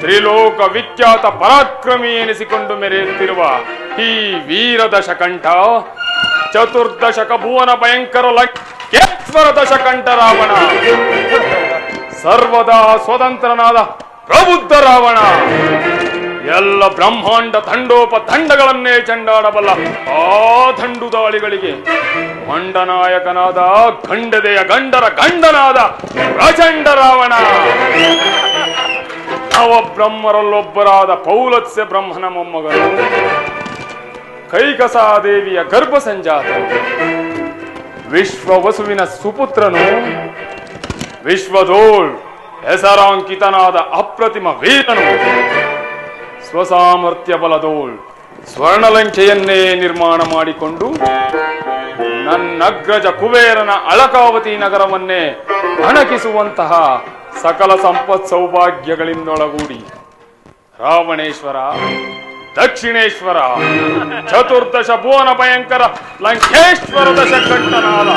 ತ್ರಿಲೋಕ ವಿಖ್ಯಾತ ಪರಾಕ್ರಮಿ ಎನಿಸಿಕೊಂಡು ಮೆರೆಯುತ್ತಿರುವ ಈ ವೀರ ದಶಕಂಠ ಚತುರ್ದಶಕ ಭುವನ ಭಯಂಕರ ಲಂಕೇಶ್ವರ ದಶಕಂಠ ರಾವಣ, ಸರ್ವದಾ ಸ್ವತಂತ್ರನಾದ ಪ್ರಬುದ್ಧ ರಾವಣ, ಎಲ್ಲ ಬ್ರಹ್ಮಾಂಡ ತಂಡೋಪತಂಡಗಳನ್ನೇ ಚಂಡಾಡಬಲ್ಲ ಆ ದಂಡುದಾಳಿಗಳಿಗೆ ಮಂಡನಾಯಕನಾದ ಗಂಡದೆಯ ಗಂಡರ ಗಂಡನಾದ ಪ್ರಚಂಡ ರಾವಣ, ನವಬ್ರಹ್ಮರಲ್ಲೊಬ್ಬರಾದ ಪೌಲತ್ಸ್ಯ ಬ್ರಹ್ಮನ ಮೊಮ್ಮಗನು, ಕೈಕಸಾದೇವಿಯ ಗರ್ಭ ಸಂಜಾತ, ವಿಶ್ವವಸುವಿನ ಸುಪುತ್ರನು, ವಿಶ್ವಧೋಳ್ ಹೆಸರಾಂಕಿತನಾದ ಅಪ್ರತಿಮ ವೀರನು, ಸ್ವಸಾಮರ್ಥ್ಯ ಬಲದೋಳ್ ಸ್ವರ್ಣಲಂಕೆಯನ್ನೇ ನಿರ್ಮಾಣ ಮಾಡಿಕೊಂಡು ನನ್ನಗ್ರಜ ಕುಬೇರನ ಅಳಕಾವತಿ ನಗರವನ್ನೇ ಅಣಕಿಸುವಂತಹ ಸಕಲ ಸಂಪತ್ ಸೌಭಾಗ್ಯಗಳಿಂದೊಳಗೂಡಿ ರಾವಣೇಶ್ವರ, ದಕ್ಷಿಣೇಶ್ವರ, ಚತುರ್ದಶ ಭುವನ ಭಯಂಕರ ಲಂಕೇಶ್ವರ ದಶಕಂಠನಾದ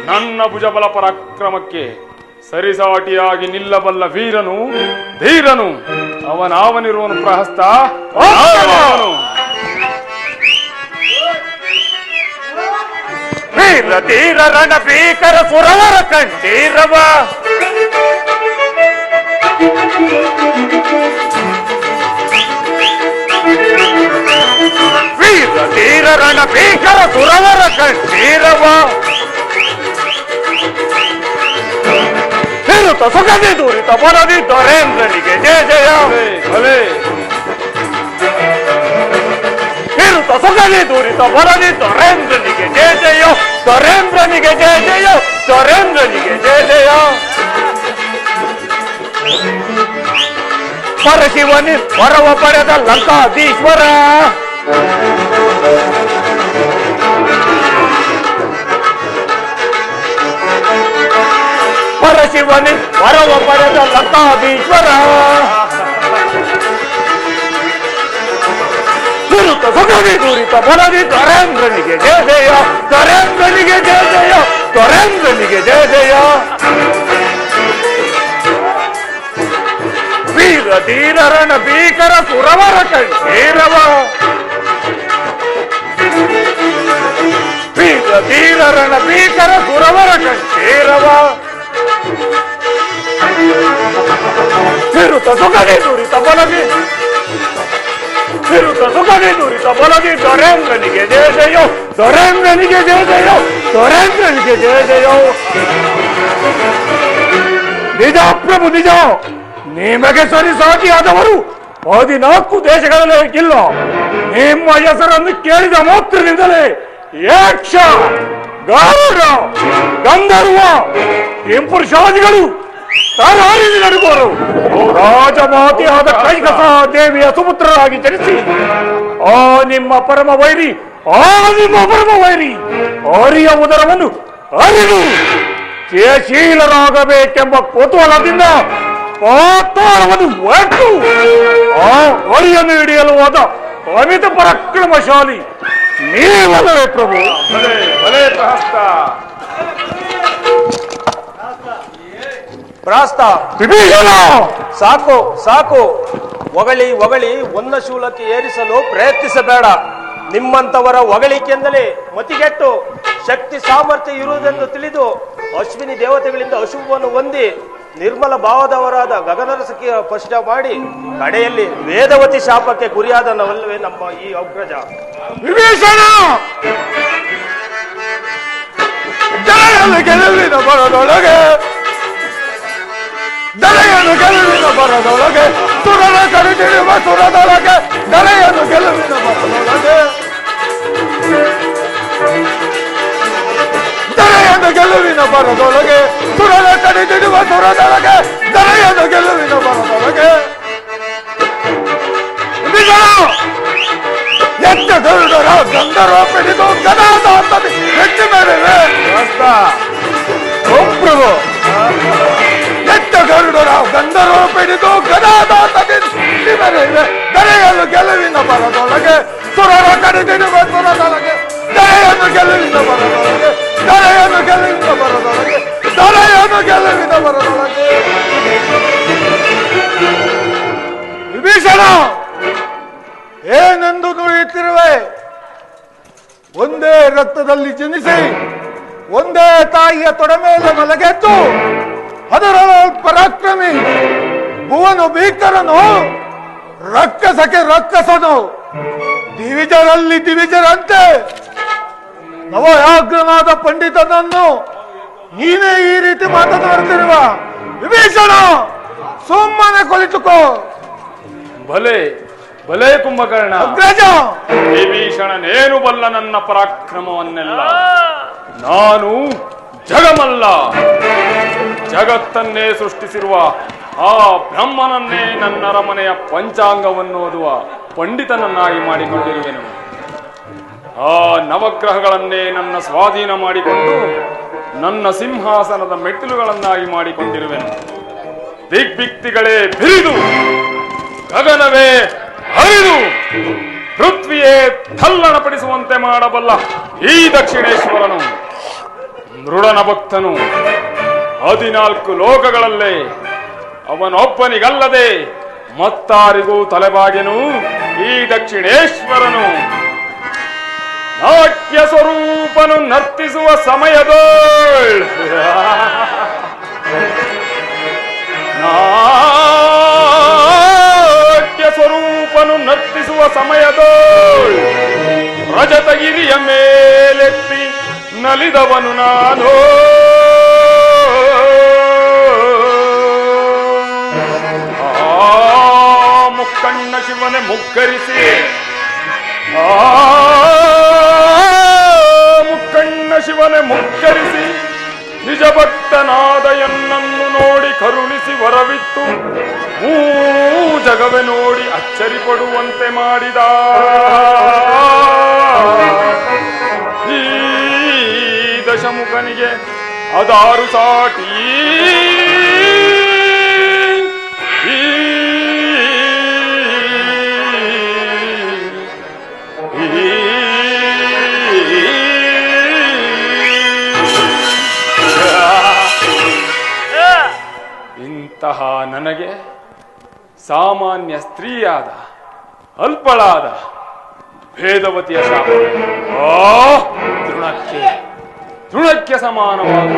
ನನ್ನ ಭುಜಬಲ ಪರಾಕ್ರಮಕ್ಕೆ ಸರಿಸಾಟಿಯಾಗಿ ನಿಲ್ಲಬಲ್ಲ ವೀರನು ಧೀರನು ಅವನಾವನಿರುವನು ಪ್ರಹಸ್ತ. ವೀರ ಧೀರ ರಣ ಭೀಕರ ಸುರವರ ಕಂಠೀರವ ವೀರ ಧೀರ ರಣ ಭೀಕರ ಸುರವರ ಕಂಠೀರವ ನಿರುತ ಸುಖದಿ ದೂರಿತ ಬಲದಿ ದೊರೇಂದ್ರನಿಗೆ ಜಯ ಜಯ ನಿರುತ ಸುಖದಿ ದೂರಿತ ಬಲದಿ ದೊರೇಂದ್ರನಿಗೆ ಜಯ ಜಯ ದೊರೇಂದ್ರನಿಗೆ ಜಯ ಜಯ ದೊರೇಂದ್ರನಿಗೆ ಜಯ ಜಯ ಪರಶಿವನಿ ವರವ ಪಡೆದ ಲಂಕಾಧೀಶ್ವರ ಪರಶಿವನಿ ವರವ ಪಡೆದ ಲಂಕಾಧೀಶ್ವರ ದುರುತ ಸುಖದಿ ದೂರಿತ ಬಲದಿ ದೊರೇಂದ್ರನಿಗೆ ಜಯ ಜಯ ದೊರೇಂದ್ರನಿಗೆ ಜಯ ಜಯ ದೊರೇಂದ್ರನಿಗೆ ಜಯ ಜಯ ವೀರ ಧೀರ ರಣ ಭೀಕರ ಸುರವರ ಕಂಠೀರವ ವೀರ ಧೀರ ರಣ ಭೀಕರ ಸುರವರ ಕಂಠೀರವ ನಿರುತ ಸುಖದಿ ದುರಿತ ಬಲದಿ ನಿರುತ ಸುಖದಿ ದುರಿತ ಬಲದಿ ದೊರೇಂದ್ರನಿಗೆ ಜಯ ಜಯ ದೊರೇಂದ್ರನಿಗೆ ಜಯ ಜಯ ದೊರೇಂದ್ರನಿಗೆ ಜಯ ಜಯ ನಿಜ ಪ್ರಭು ನಿಜ ನಿಮಗೆ ಸರಿಸಾಟಿಯಾದವರು 14 ದೇಶಗಳಲ್ಲಿ ಇಲ್ಲ. ನಿಮ್ಮ ಹೆಸರನ್ನು ಕೇಳಿದ ಮಾತ್ರದಿಂದಲೇ ಯಕ್ಷ ಗರುಡ ಗಂಧರ್ವ ಕೆಂಪುರುಷಾದಿಗಳು ತರಾರಿಸಿ ನಡುಗೋರು ರಾಜಮಾತೆಯಾದ ಕೈಕಸ ದೇವಿಯ ಸುಪುತ್ರರಾಗಿ ಜನಿಸಿ ಆ ನಿಮ್ಮ ಪರಮ ವೈರಿ ಅರಿಯ ಉದರವನ್ನು ಅರಿದು ಜಯಶೀಲರಾಗಬೇಕೆಂಬ ಕುತೂಹಲದಿಂದ ಪಾತಾಳವನ್ನು ಒಟ್ಟು ಆ ಹೊರಿಯನ್ನು ಹಿಡಿಯಲು ಹೋದ ಅಮಿತ ಪರಾಕ್ರಮಶಾಲಿ ನೀವಲ್ಲವೇ ಪ್ರಭು? ಪ್ರಾಸ್ತ ವಿಭೀಷಣ, ಸಾಕು ಸಾಕು. ಹೊಗಳಿ ಹೊಗಳಿ ಒಂದ ಶೂಲಕ್ಕೆ ಏರಿಸಲು ಪ್ರಯತ್ನಿಸಬೇಡ. ನಿಮ್ಮಂತವರ ಹೊಗಳಿಕೆಯಿಂದಲೇ ಮತಿಗೆಟ್ಟು ಶಕ್ತಿ ಸಾಮರ್ಥ್ಯ ಇರುವುದೆಂದು ತಿಳಿದು ಅಶ್ವಿನಿ ದೇವತೆಗಳಿಂದ ಅಶುಭವನ್ನು ಹೊಂದಿ ನಿರ್ಮಲ ಭಾವದವರಾದ ಗಗನರಸಕ್ಕೆ ಸ್ಪಷ್ಟ ಮಾಡಿ ಕಡೆಯಲ್ಲಿ ವೇದವತಿ ಶಾಪಕ್ಕೆ ಗುರಿಯಾದನವಲ್ಲವೇ ನಮ್ಮ ಈ ಅಗ್ರಜ ವಿಭೀಷಣ ಗೆಲುವಿನ ಬರದೊಳಗೆ ದರೆಯನ್ನು ಗೆಲುವಿನ ಬರದೊಳಗೆ ಸುರನ ಕಡಿದಿರುವ ಸುರದೊಳಗೆ ದರೆಯನ್ನು ಗೆಲುವಿನ ಬರದೊಳಗೆ ದರೆಯನ್ನು ಗೆಲುವಿನ ಬರದೊಳಗೆ ಸುರನ ಕಡಿದಿಡುವ ಸುರದೊಳಗೆ ದರೆಯನ್ನು ಗೆಲುವಿನ ಬರದೊಳಗೆ ಎತ್ತ ಗರುಡರ ಗಂಧರ್ವ ಪಿಡಿದು ಗದಾದಾತದಿ ಹೆಚ್ಚು ಮೇಲಿವೆ ಪ್ರಭು. ಎತ್ತ ಗರುಡರ ಗಂಧರ್ವ ಪಿಡಿದು ಗದಾದಾತದಿ ಮೇಲಿವೆ ದರೆಯನ್ನು ಗೆಲುವಿನ ಬರದೊಳಗೆ ಸುರರ ಕಡಿದಿಡುವ ಸುರದೊಳಗೆ ದರೆಯನ್ನು ಗೆಲುವಿನ ಬರದೊಳಗೆ ದರೆಯನ್ನು ಗೆಲುವಿನ ಬರದೊಳಗೆ ದರೆಯನ್ನು ಗೆಲುವಿನ ಬರದೊಳಗೆ ವಿಭೀಷಣ ಏನೆಂದು ನುಡಿಯುತ್ತಿರುವೆ? ಒಂದೇ ರಕ್ತದಲ್ಲಿ ಜನಿಸಿ ಒಂದೇ ತಾಯಿಯ ತೊಡೆ ಮೇಲೆ ಮಲಗೆದ್ದು ಅದರೊಳ ಪರಾಕ್ರಮಿ ಭುವನು ಭೀಕರನು ರಕ್ಕಸಕ್ಕೆ ರಕ್ಕಸನು ದಿವಿಜರಲ್ಲಿ ದಿವಿಜರಂತೆ ನವಯಾಗ್ರನಾದ ಪಂಡಿತನನ್ನು ನೀನೇ ಈ ರೀತಿ ಮಾತನಾಡುತ್ತಿರುವ ವಿಭೀಷಣ, ಸುಮ್ಮನೆ ಕುಳಿತುಕೋ. ಭಲೆ ಭಲೆ ಕುಂಭಕರ್ಣ. ಅಗ್ರಜ, ವಿಭೀಷಣನೇನು ಬಲ್ಲ ನನ್ನ ಪರಾಕ್ರಮವನ್ನೆಲ್ಲ. ನಾನು ಜಗಮಲ್ಲ, ಜಗತ್ತನ್ನೇ ಸೃಷ್ಟಿಸಿರುವ ಆ ಬ್ರಹ್ಮನನ್ನೇ ನನ್ನ ಅರಮನೆಯ ಪಂಚಾಂಗವನ್ನು ಓದುವ ಪಂಡಿತನನ್ನಾಗಿ ಮಾಡಿಕೊಂಡಿರುವೆನು. ಆ ನವಗ್ರಹಗಳನ್ನೇ ನನ್ನ ಸ್ವಾಧೀನ ಮಾಡಿಕೊಂಡು ನನ್ನ ಸಿಂಹಾಸನದ ಮೆಟ್ಟಿಲುಗಳನ್ನಾಗಿ ಮಾಡಿಕೊಂಡಿರುವೆನು. ದಿಗ್ಭಿಕ್ತಿಗಳೇ ಬಿರಿದು, ಗಗನವೇ ಹರಿದು, ಪೃಥ್ವಿಯೇ ತಲ್ಲಣಪಡಿಸುವಂತೆ ಮಾಡಬಲ್ಲ ಈ ದಕ್ಷಿಣೇಶ್ವರನು ಮೃಡನ ಭಕ್ತನು. 14 ಲೋಕಗಳಲ್ಲೇ ಅವನೊಬ್ಬನಿಗಲ್ಲದೆ ಮತ್ತಾರಿಗೂ ತಲೆಬಾಗೆನು ಈ ದಕ್ಷಿಣೇಶ್ವರನು. ನಾಟ್ಯ ಸ್ವರೂಪ ಸ್ವರೂಪನು ನರ್ತಿಸುವ ಸಮಯದೋಳ್ ನಾಟ್ಯ ಸ್ವರೂಪನು ನರ್ತಿಸುವ ಸಮಯದೋಳ್ ರಜತಗಿರಿಯ ಮೇಲೆತ್ತಿ ನಲಿದವನು ನಾನು ಮುಕ್ಕಣ್ಣ ಶಿವನೇ ಮುಗ್ಗರಿಸಿ ಮುಕ್ಕಣ್ಣ ಶಿವನೇ ಮುಗ್ಗರಿಸಿ ನಿಜ ಭಕ್ತನಾದ ಎನ್ನನ್ನು ನೋಡಿ ಕರುಣಿಸಿ ವರವಿತ್ತು ಜಗವೇ ನೋಡಿ ಅಚ್ಚರಿ ಪಡುವಂತೆ ಮಾಡಿದ ಈ ದಶಮುಖನಿಗೆ ಅದಾರು ಸಾಟಿ ಇಂತಹ ನನಗೆ ಸಾಮಾನ್ಯ ಸ್ತ್ರೀಯಾದ ಅಲ್ಪಳಾದ ಭೇದವತಿಯ ಶಾಪ ತೃಣಕ್ಕೆ ಸಮಾನವಾದ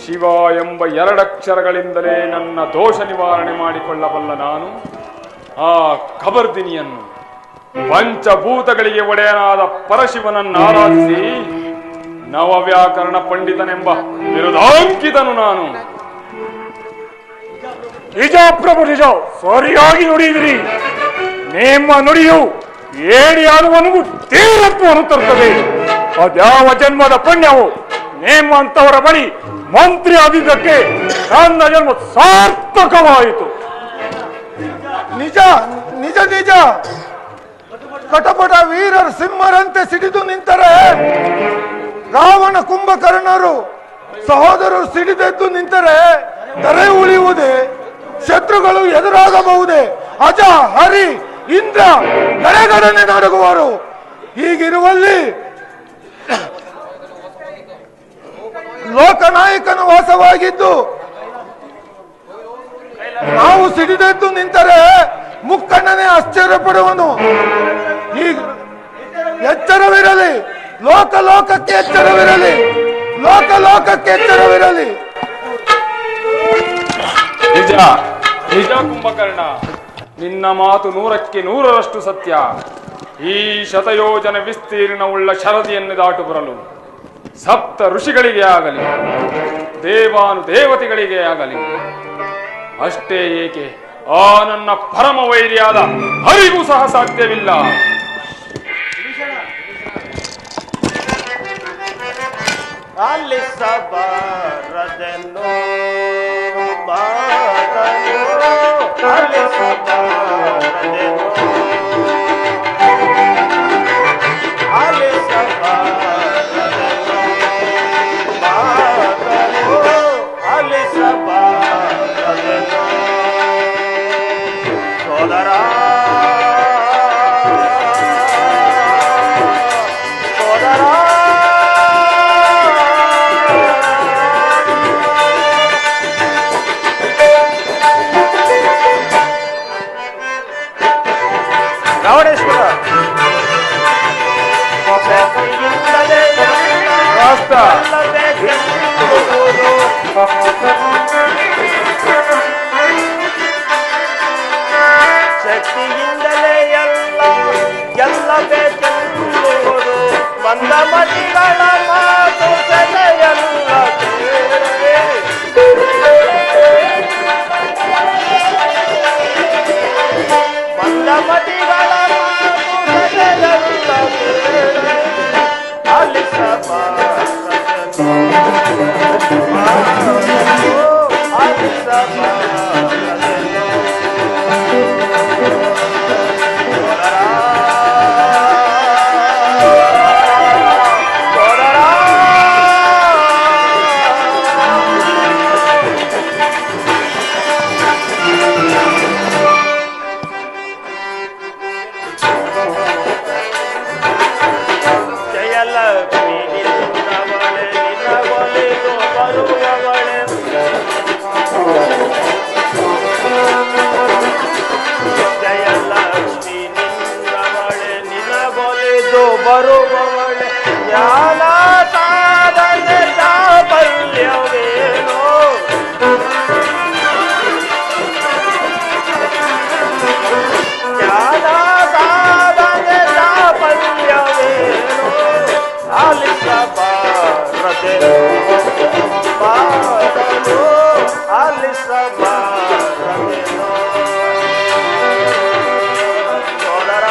ಶಿವ ಎಂಬ ಎರಡಕ್ಷರಗಳಿಂದಲೇ ನನ್ನ ದೋಷ ನಿವಾರಣೆ ಮಾಡಿಕೊಳ್ಳಬಲ್ಲ ನಾನು ಆ ಖಬರ್ದಿನಿಯನ್ನು ಪಂಚಭೂತಗಳಿಗೆ ಒಡೆಯನಾದ ಪರಶಿವನನ್ನು ಆರಾಧಿಸಿ ನವವ್ಯಾಕರಣ ಪಂಡಿತನೆಂಬ ಬಿರುದಾಂಕಿತನು ನಾನು. ನಿಜ ಪ್ರಭು, ನಿಜ, ಸರಿಯಾಗಿ ನುಡಿಯಿರಿ. ನಿಮ್ಮ ನುಡಿಯು ಏಡಿ ಆಡುವನಿಗೂ ತೀರತ್ವವನ್ನು ತರುತ್ತದೆ. ಅದ್ಯಾವ ಜನ್ಮದ ಪುಣ್ಯವು ನಿಮ್ಮಂತವರ ಬಳಿ ಮಂತ್ರಿ ಆದಿದ್ದಕ್ಕೆ ನನ್ನ ಜನ್ಮ ಸಾರ್ಥಕವಾಯಿತು. ನಿಜ ನಿಜ ನಿಜ. ಕಟಪಟ ವೀರರು ಸಿಂಹರಂತೆ ಸಿಡಿದು ನಿಂತರೆ ರಾವಣ ಕುಂಭಕರ್ಣರು ಸಹೋದರರು ಸಿಡಿದೆದ್ದು ನಿಂತರೆ ದರೆ ಉಳಿಯುವುದೇ? ಶತ್ರುಗಳು ಎದುರಾಗಬಹುದೇ? ಅಜ, ಹರಿ, ಇಂದ್ರ ಗಡಗಡನೆ ನಡುಗುವರು. ಹೀಗಿರುವಲ್ಲಿ ಲೋಕನಾಯಕನ ವಾಸವಾಗಿದ್ದು ನಾವು ಸಿಡಿದೆದ್ದು ನಿಂತರೆ ಮುಕ್ಕಣ್ಣನೇ ಆಶ್ಚರ್ಯ ಪಡುವನು. ಈಗ ಎಚ್ಚರವಿರಲಿ, ಲೋಕಕ್ಕೆ ಎಚ್ಚರವಿರಲಿ, ಲೋಕಕ್ಕೆ ಎಚ್ಚರವಿರಲಿ. ನಿಜ ನಿಜ ಕುಂಭಕರ್ಣ, ನಿನ್ನ ಮಾತು 100ಕ್ಕೆ 100ರಷ್ಟು ಸತ್ಯ. ಈ ಶತಯೋಜನ ವಿಸ್ತೀರ್ಣವುಳ್ಳ ಶರದಿಯನ್ನು ದಾಟು ಬರಲು ಸಪ್ತ ಋಷಿಗಳಿಗೆ ಆಗಲಿ ದೇವಾನುದೇವತೆಗಳಿಗೆ ಆಗಲಿ, ಅಷ್ಟೇ ಏಕೆ ಆ ನನ್ನ ಪರಮ ವೈರಿಯಾದ ಹರಿಗೂ ಸಹ ಸಾಧ್ಯವಿಲ್ಲ. ಶಕ್ತಿಯಿಂದಲೇ ಎಲ್ಲ ಬೇಕೆಂಬುವುದು ಮಂದಮತಿಗಳ ಮಾತು ಸೆಲೆಯಲ್ಲ. ಮಂದಮತಿಗಳ ಮಾತು ಸೆಲೆಯಲ್ಲ ಬರುವವಳೆ ಜ್ಞಾನ ಸಾಧನೆ ಚಾಪಲ್ಯವೇನೋ ಜ್ಞಾನ ಸಾಧನೆ ಚಾಪಲ್ಯವೇನೋ ಆಲಿಸಬಾರದೆ ಬಾರಲು ಆಲಿಸಬಾರದೆನೋ ಸೋದರ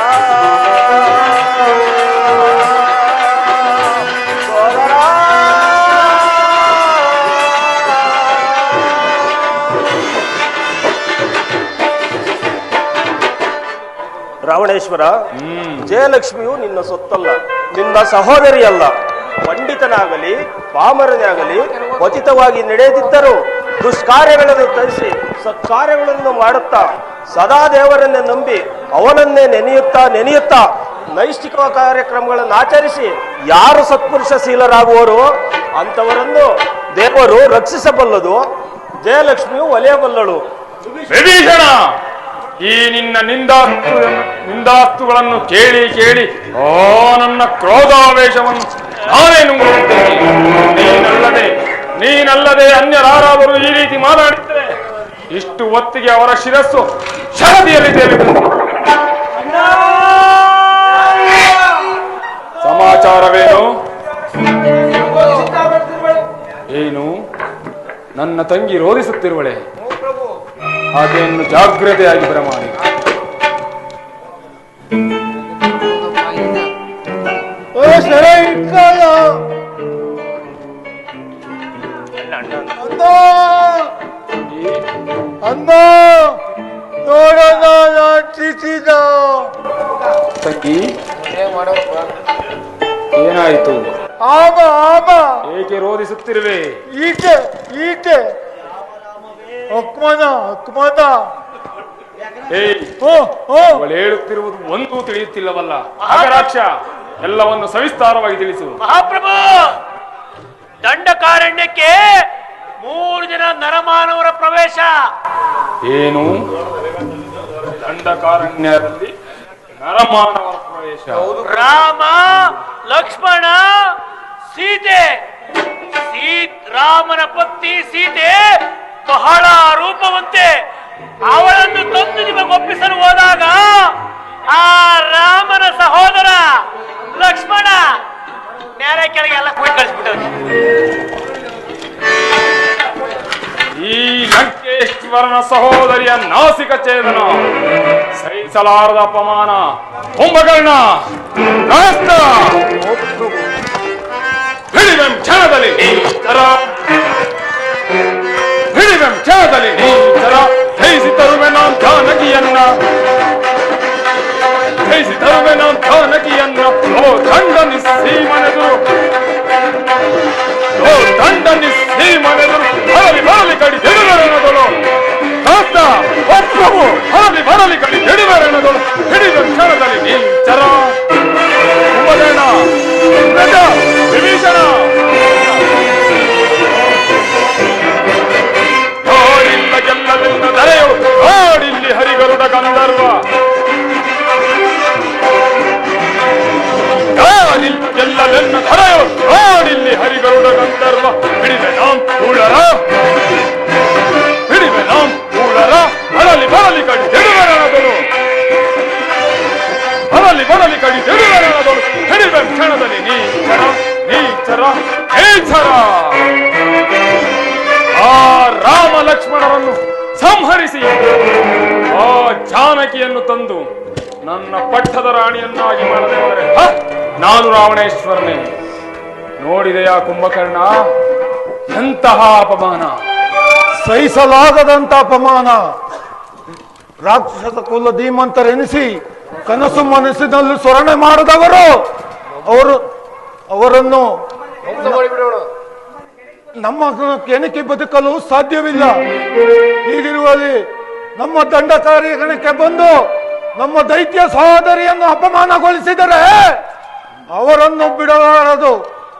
ರಾವಣೇಶ್ವರ, ಜಯಲಕ್ಷ್ಮಿಯು ನಿನ್ನ ಸೊತ್ತಲ್ಲ, ನಿನ್ನ ಸಹೋದರಿಯಲ್ಲ. ಪಂಡಿತನಾಗಲಿ ಪಾಮರನಾಗಲಿ ಪತಿತವಾಗಿ ನಡೆದಿದ್ದರೂ ದುಷ್ಕಾರ್ಯಗಳನ್ನು ತರಿಸಿ ಸತ್ಕಾರ್ಯಗಳನ್ನು ಮಾಡುತ್ತಾ ಸದಾ ದೇವರನ್ನೇ ನಂಬಿ ಅವನನ್ನೇ ನೆನೆಯುತ್ತಾ ನೈಷ್ಠಿಕ ಕಾರ್ಯಕ್ರಮಗಳನ್ನು ಆಚರಿಸಿ ಯಾರು ಸತ್ಪುರುಷಶೀಲರಾಗುವರೋ ಅಂಥವರನ್ನು ದೇವರು ರಕ್ಷಿಸಬಲ್ಲದು, ಜಯಲಕ್ಷ್ಮಿಯು ಒಲೆಯಬಲ್ಲಳು. ವಿಭೀಷಣ, ಈ ನಿನ್ನ ನಿಂದಾಸ್ತುಗಳನ್ನು ಕೇಳಿ ಕೇಳಿ ನನ್ನ ಕ್ರೋಧಾವೇಶವನ್ನು ನಾನೇ ನುಂಗುತ್ತೇನೆ. ನೀನಲ್ಲದೆ ಅನ್ಯರಾರಾದರೂ ಈ ರೀತಿ ಮಾತಾಡಿದ್ದರೆ ಇಷ್ಟು ಹೊತ್ತಿಗೆ ಅವರ ಶಿರಸ್ಸು ಶರದಿಯಲ್ಲಿದ್ದೇವೆ. ಸಮಾಚಾರವೇನು? ಏನು? ನನ್ನ ತಂಗಿ ರೋಧಿಸುತ್ತಿರುವಳೆ, ಆಕೆಯನ್ನು ಜಾಗ್ರತೆಯಾಗಿ ಬರಮಾಡಿ. ತಂಗಿ, ಏನಾಯಿತು? ಏಕೆ ರೋಧಿಸುತ್ತಿರುವೆ? ಈಟೆ ಅವಳು ಹೇಳುತ್ತಿರುವುದು ಒಂದೂ ತಿಳಿಯುತ್ತಿಲ್ಲವಲ್ಲ. ಅಗರಾಕ್ಷ, ಎಲ್ಲವನ್ನು ಸವಿಸ್ತಾರವಾಗಿ ತಿಳಿಸು. ಮಹಾಪ್ರಭು, ದಂಡಕಾರಣ್ಯಕ್ಕೆ 3 ಜನ ನರಮಾನವರ ಪ್ರವೇಶ. ಏನು? ದಂಡಕಾರಣ್ಯದಲ್ಲಿ ನರಮಾನವರ ಪ್ರವೇಶ? ರಾಮ, ಲಕ್ಷ್ಮಣ, ಸೀತೆ. ರಾಮನ ಪತ್ನಿ ಸೀತೆ ಬಹಳ ರೂಪವಂತೆ. ಅವಳನ್ನು ತಂದು ನಿಮಗೆ ಒಪ್ಪಿಸಲು ಹೋದಾಗ ಆ ರಾಮನ ಸಹೋದರ ಲಕ್ಷ್ಮಣ ನೇರ ಕೆಳಗೆ ಎಲ್ಲ ಕೂಡಿ ಕಳಿಸ್ಬಿಟ್ಟವ್ರು. ಈ ಲಂಕೇಶ್ವರನ ಸಹೋದರಿಯ ನಾಸಿಕ ಛೇದನ ಸಹಿಸಲಾರದ ಅಪಮಾನ. ಕುಂಭಕರ್ಣ, ಹಿಡಿವೆಂ ಕ್ಷಣದಲ್ಲಿ ನೀಚರ ಜಯಿಸಿ ತರುವೆ ನಾನ್ ಜಾನಕಿಯನ್ನ ಓ ದಂಡ ನಿಸ್ಸೀಮನೆದುರು ಬರಲಿ ಕಡಿ ಜಡಿವರಣದಳು ಪ್ರಭು ಬರಲಿ ಕಡಿ ಜಡಿವರಣದಳು ಹಿಡಿದ ಕ್ಷಣದಲ್ಲಿ ನೀಚರ ಕುಂಭಕರ್ಣ, ವಿಭೀಷಣ, ಗೆಲ್ಲಲಿಲ್ಲ ದರೆಯು ನಾಡಿಲ್ಲಿ ಹರಿಗರುಡ ಗಂಧರ್ವ. ಗೆಲ್ಲಲೆನ್ನ ಧರೆಯು ನಾಡಿಲ್ಲಿ ಹರಿಗರುಡ ಗಂಧರ್ವ. ಹಿಡಿವೆ ನಾಂ ಕೂಳರ ಬರಲಿ ಕಡಿ ಜಡಿವರಣದಳು ಹಿಡಿವೆ ಕ್ಷಣದಲ್ಲಿ ನೀಚರ. ಆ ರಾಮ ಲಕ್ಷ್ಮಣರನ್ನು ಸಂಹರಿಸಿ ಆ ಜಾನಕಿಯನ್ನು ತಂದು ನನ್ನ ಪಟ್ಟದ ರಾಣಿಯನ್ನಾಗಿ ಮಾಡದೆ ಹೋದರೆ ನಾನು ರಾವಣೇಶ್ವರನೇ. ನೋಡಿದೆಯಾ ಕುಂಭಕರ್ಣ, ಎಂತಹ ಅಪಮಾನ! ಸಹಿಸಲಾಗದಂತ ಅಪಮಾನ. ರಾಕ್ಷಸ ಕುಲ ಧೀಮಂತರೆನಿಸಿ ಕನಸು ಮನಸ್ಸಿನಲ್ಲಿ ಸ್ಮರಣೆ ಮಾಡಿದವರು ಅವರನ್ನು ನಮ್ಮ ಕೆಣಕಿ ಬದುಕಲು ಸಾಧ್ಯವಿಲ್ಲ. ಹೀಗಿರುವಲ್ಲಿ ನಮ್ಮ ದಂಡಕಾರ್ಯಗಣಕ್ಕೆ ಬಂದು ನಮ್ಮ ದೈತ್ಯ ಸಹೋದರಿಯನ್ನು ಅಪಮಾನಗೊಳಿಸಿದರೆ ಅವರನ್ನು ಬಿಡಬಾರದು.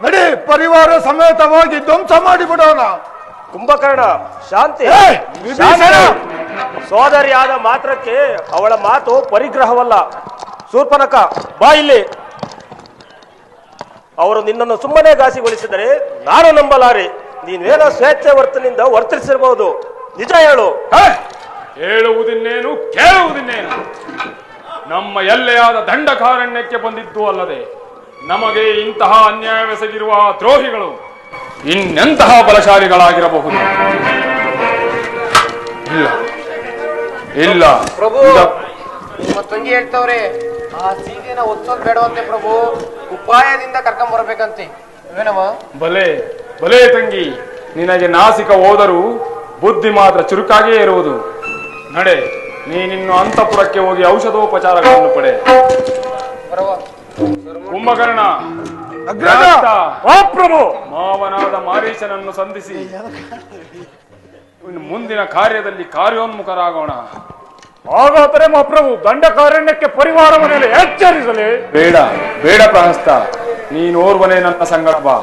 ನಡಿ, ಪರಿವಾರ ಸಮೇತವಾಗಿ ಧ್ವಂಸ ಮಾಡಿಬಿಡೋಣ. ಕುಂಭಕರ್ಣ, ಶಾಂತಿ. ಸೋದರಿಯಾದ ಮಾತ್ರಕ್ಕೆ ಅವಳ ಮಾತು ಪರಿಗ್ರಹವಲ್ಲ. ಶೂರ್ಪನಖ, ಬಾ ಇಲ್ಲಿ. ಅವರು ನಿನ್ನನ್ನು ಸುಮ್ಮನೆ ಘಾಸಿಗೊಳಿಸಿದರೆ ನಾನು ನಂಬಲಾರೆ. ನೀನೇನೋ ಸ್ವೇಚ್ಛೆ ವರ್ತನಿಂದ ವರ್ತಿಸಿರಬಹುದು. ನಿಜ ಹೇಳು. ಹೇಳುವುದಿನ್ನೇನು ಕೇಳುವುದಿನ್ನೇನು? ನಮ್ಮ ಎಲ್ಲೆಯಾದ ದಂಡಕಾರಣ್ಯಕ್ಕೆ ಬಂದಿದ್ದು ಅಲ್ಲದೆ ನಮಗೆ ಇಂತಹ ಅನ್ಯಾಯವೆಸಗಿರುವ ದ್ರೋಹಿಗಳು ಇನ್ನೆಂತಹ ಬಲಶಾಲಿಗಳಾಗಿರಬಹುದು? ಇಲ್ಲ ಇಲ್ಲ ಪ್ರಭು, ನಿಮ್ಮ ತಂಗಿ ಹೇಳ್ತವ್ರೆ ಆ ಸೀತೆನ ಒತ್ತೋದ್ ಬೇಡವಂತೆ ಪ್ರಭು, ಉಪಾಯದಿಂದ ಕರ್ಕೊಂಡ್ ಬರ್ಬೇಕಂತೆ. ಏನವ? ಬಲೆ ಬಲೆ ತಂಗಿ, ನಿನಗೆ ನಾಸಿಕ ಹೋದರೂ ಬುದ್ಧಿ ಮಾತ್ರ ಚುರುಕಾಗಿಯೇ ಇರುವುದು. ನಡೆ, ನೀನಿನ್ನು ಅಂತಃಪುರಕ್ಕೆ ಹೋಗಿ ಔಷಧೋಪಚಾರಗಳನ್ನು ಪಡೆ. ಕುಂಭಕರ್ಣ, ಪ್ರಭು, ಮಾವನಾದ ಮಾರೀಚನನ್ನು ಸಂಧಿಸಿ ಮುಂದಿನ ಕಾರ್ಯದಲ್ಲಿ ಕಾರ್ಯೋನ್ಮುಖರಾಗೋಣ. ಹಾಗಾದರೆ ಮಹಾಪ್ರಭು ದಂಡಕಾರಣ್ಯಕ್ಕೆ ಪರಿವಾರ ಮನೆಯಲ್ಲಿ ಎಚ್ಚರಿಸಲಿ. ಬೇಡ ಬೇಡ ಪ್ರಹಸ್ತ, ನೀನೋರ್ವನೇ ನನ್ನ ಸಂಗಡ ಬಾ.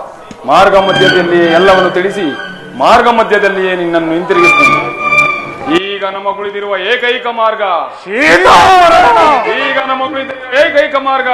ಮಾರ್ಗ ಮಧ್ಯದಲ್ಲಿಯೇ ಎಲ್ಲವನ್ನು ತಿಳಿಸಿ ಮಾರ್ಗ ಮಧ್ಯದಲ್ಲಿಯೇ ನಿನ್ನನ್ನು ಹಿಂತಿರುಗಿಸ್ತೀನಿ. ಈಗ ನಮಗುಳಿದಿರುವ ಏಕೈಕ ಮಾರ್ಗ ಈಗ ನಮಗುಳಿದಿರುವ ಏಕೈಕ ಮಾರ್ಗ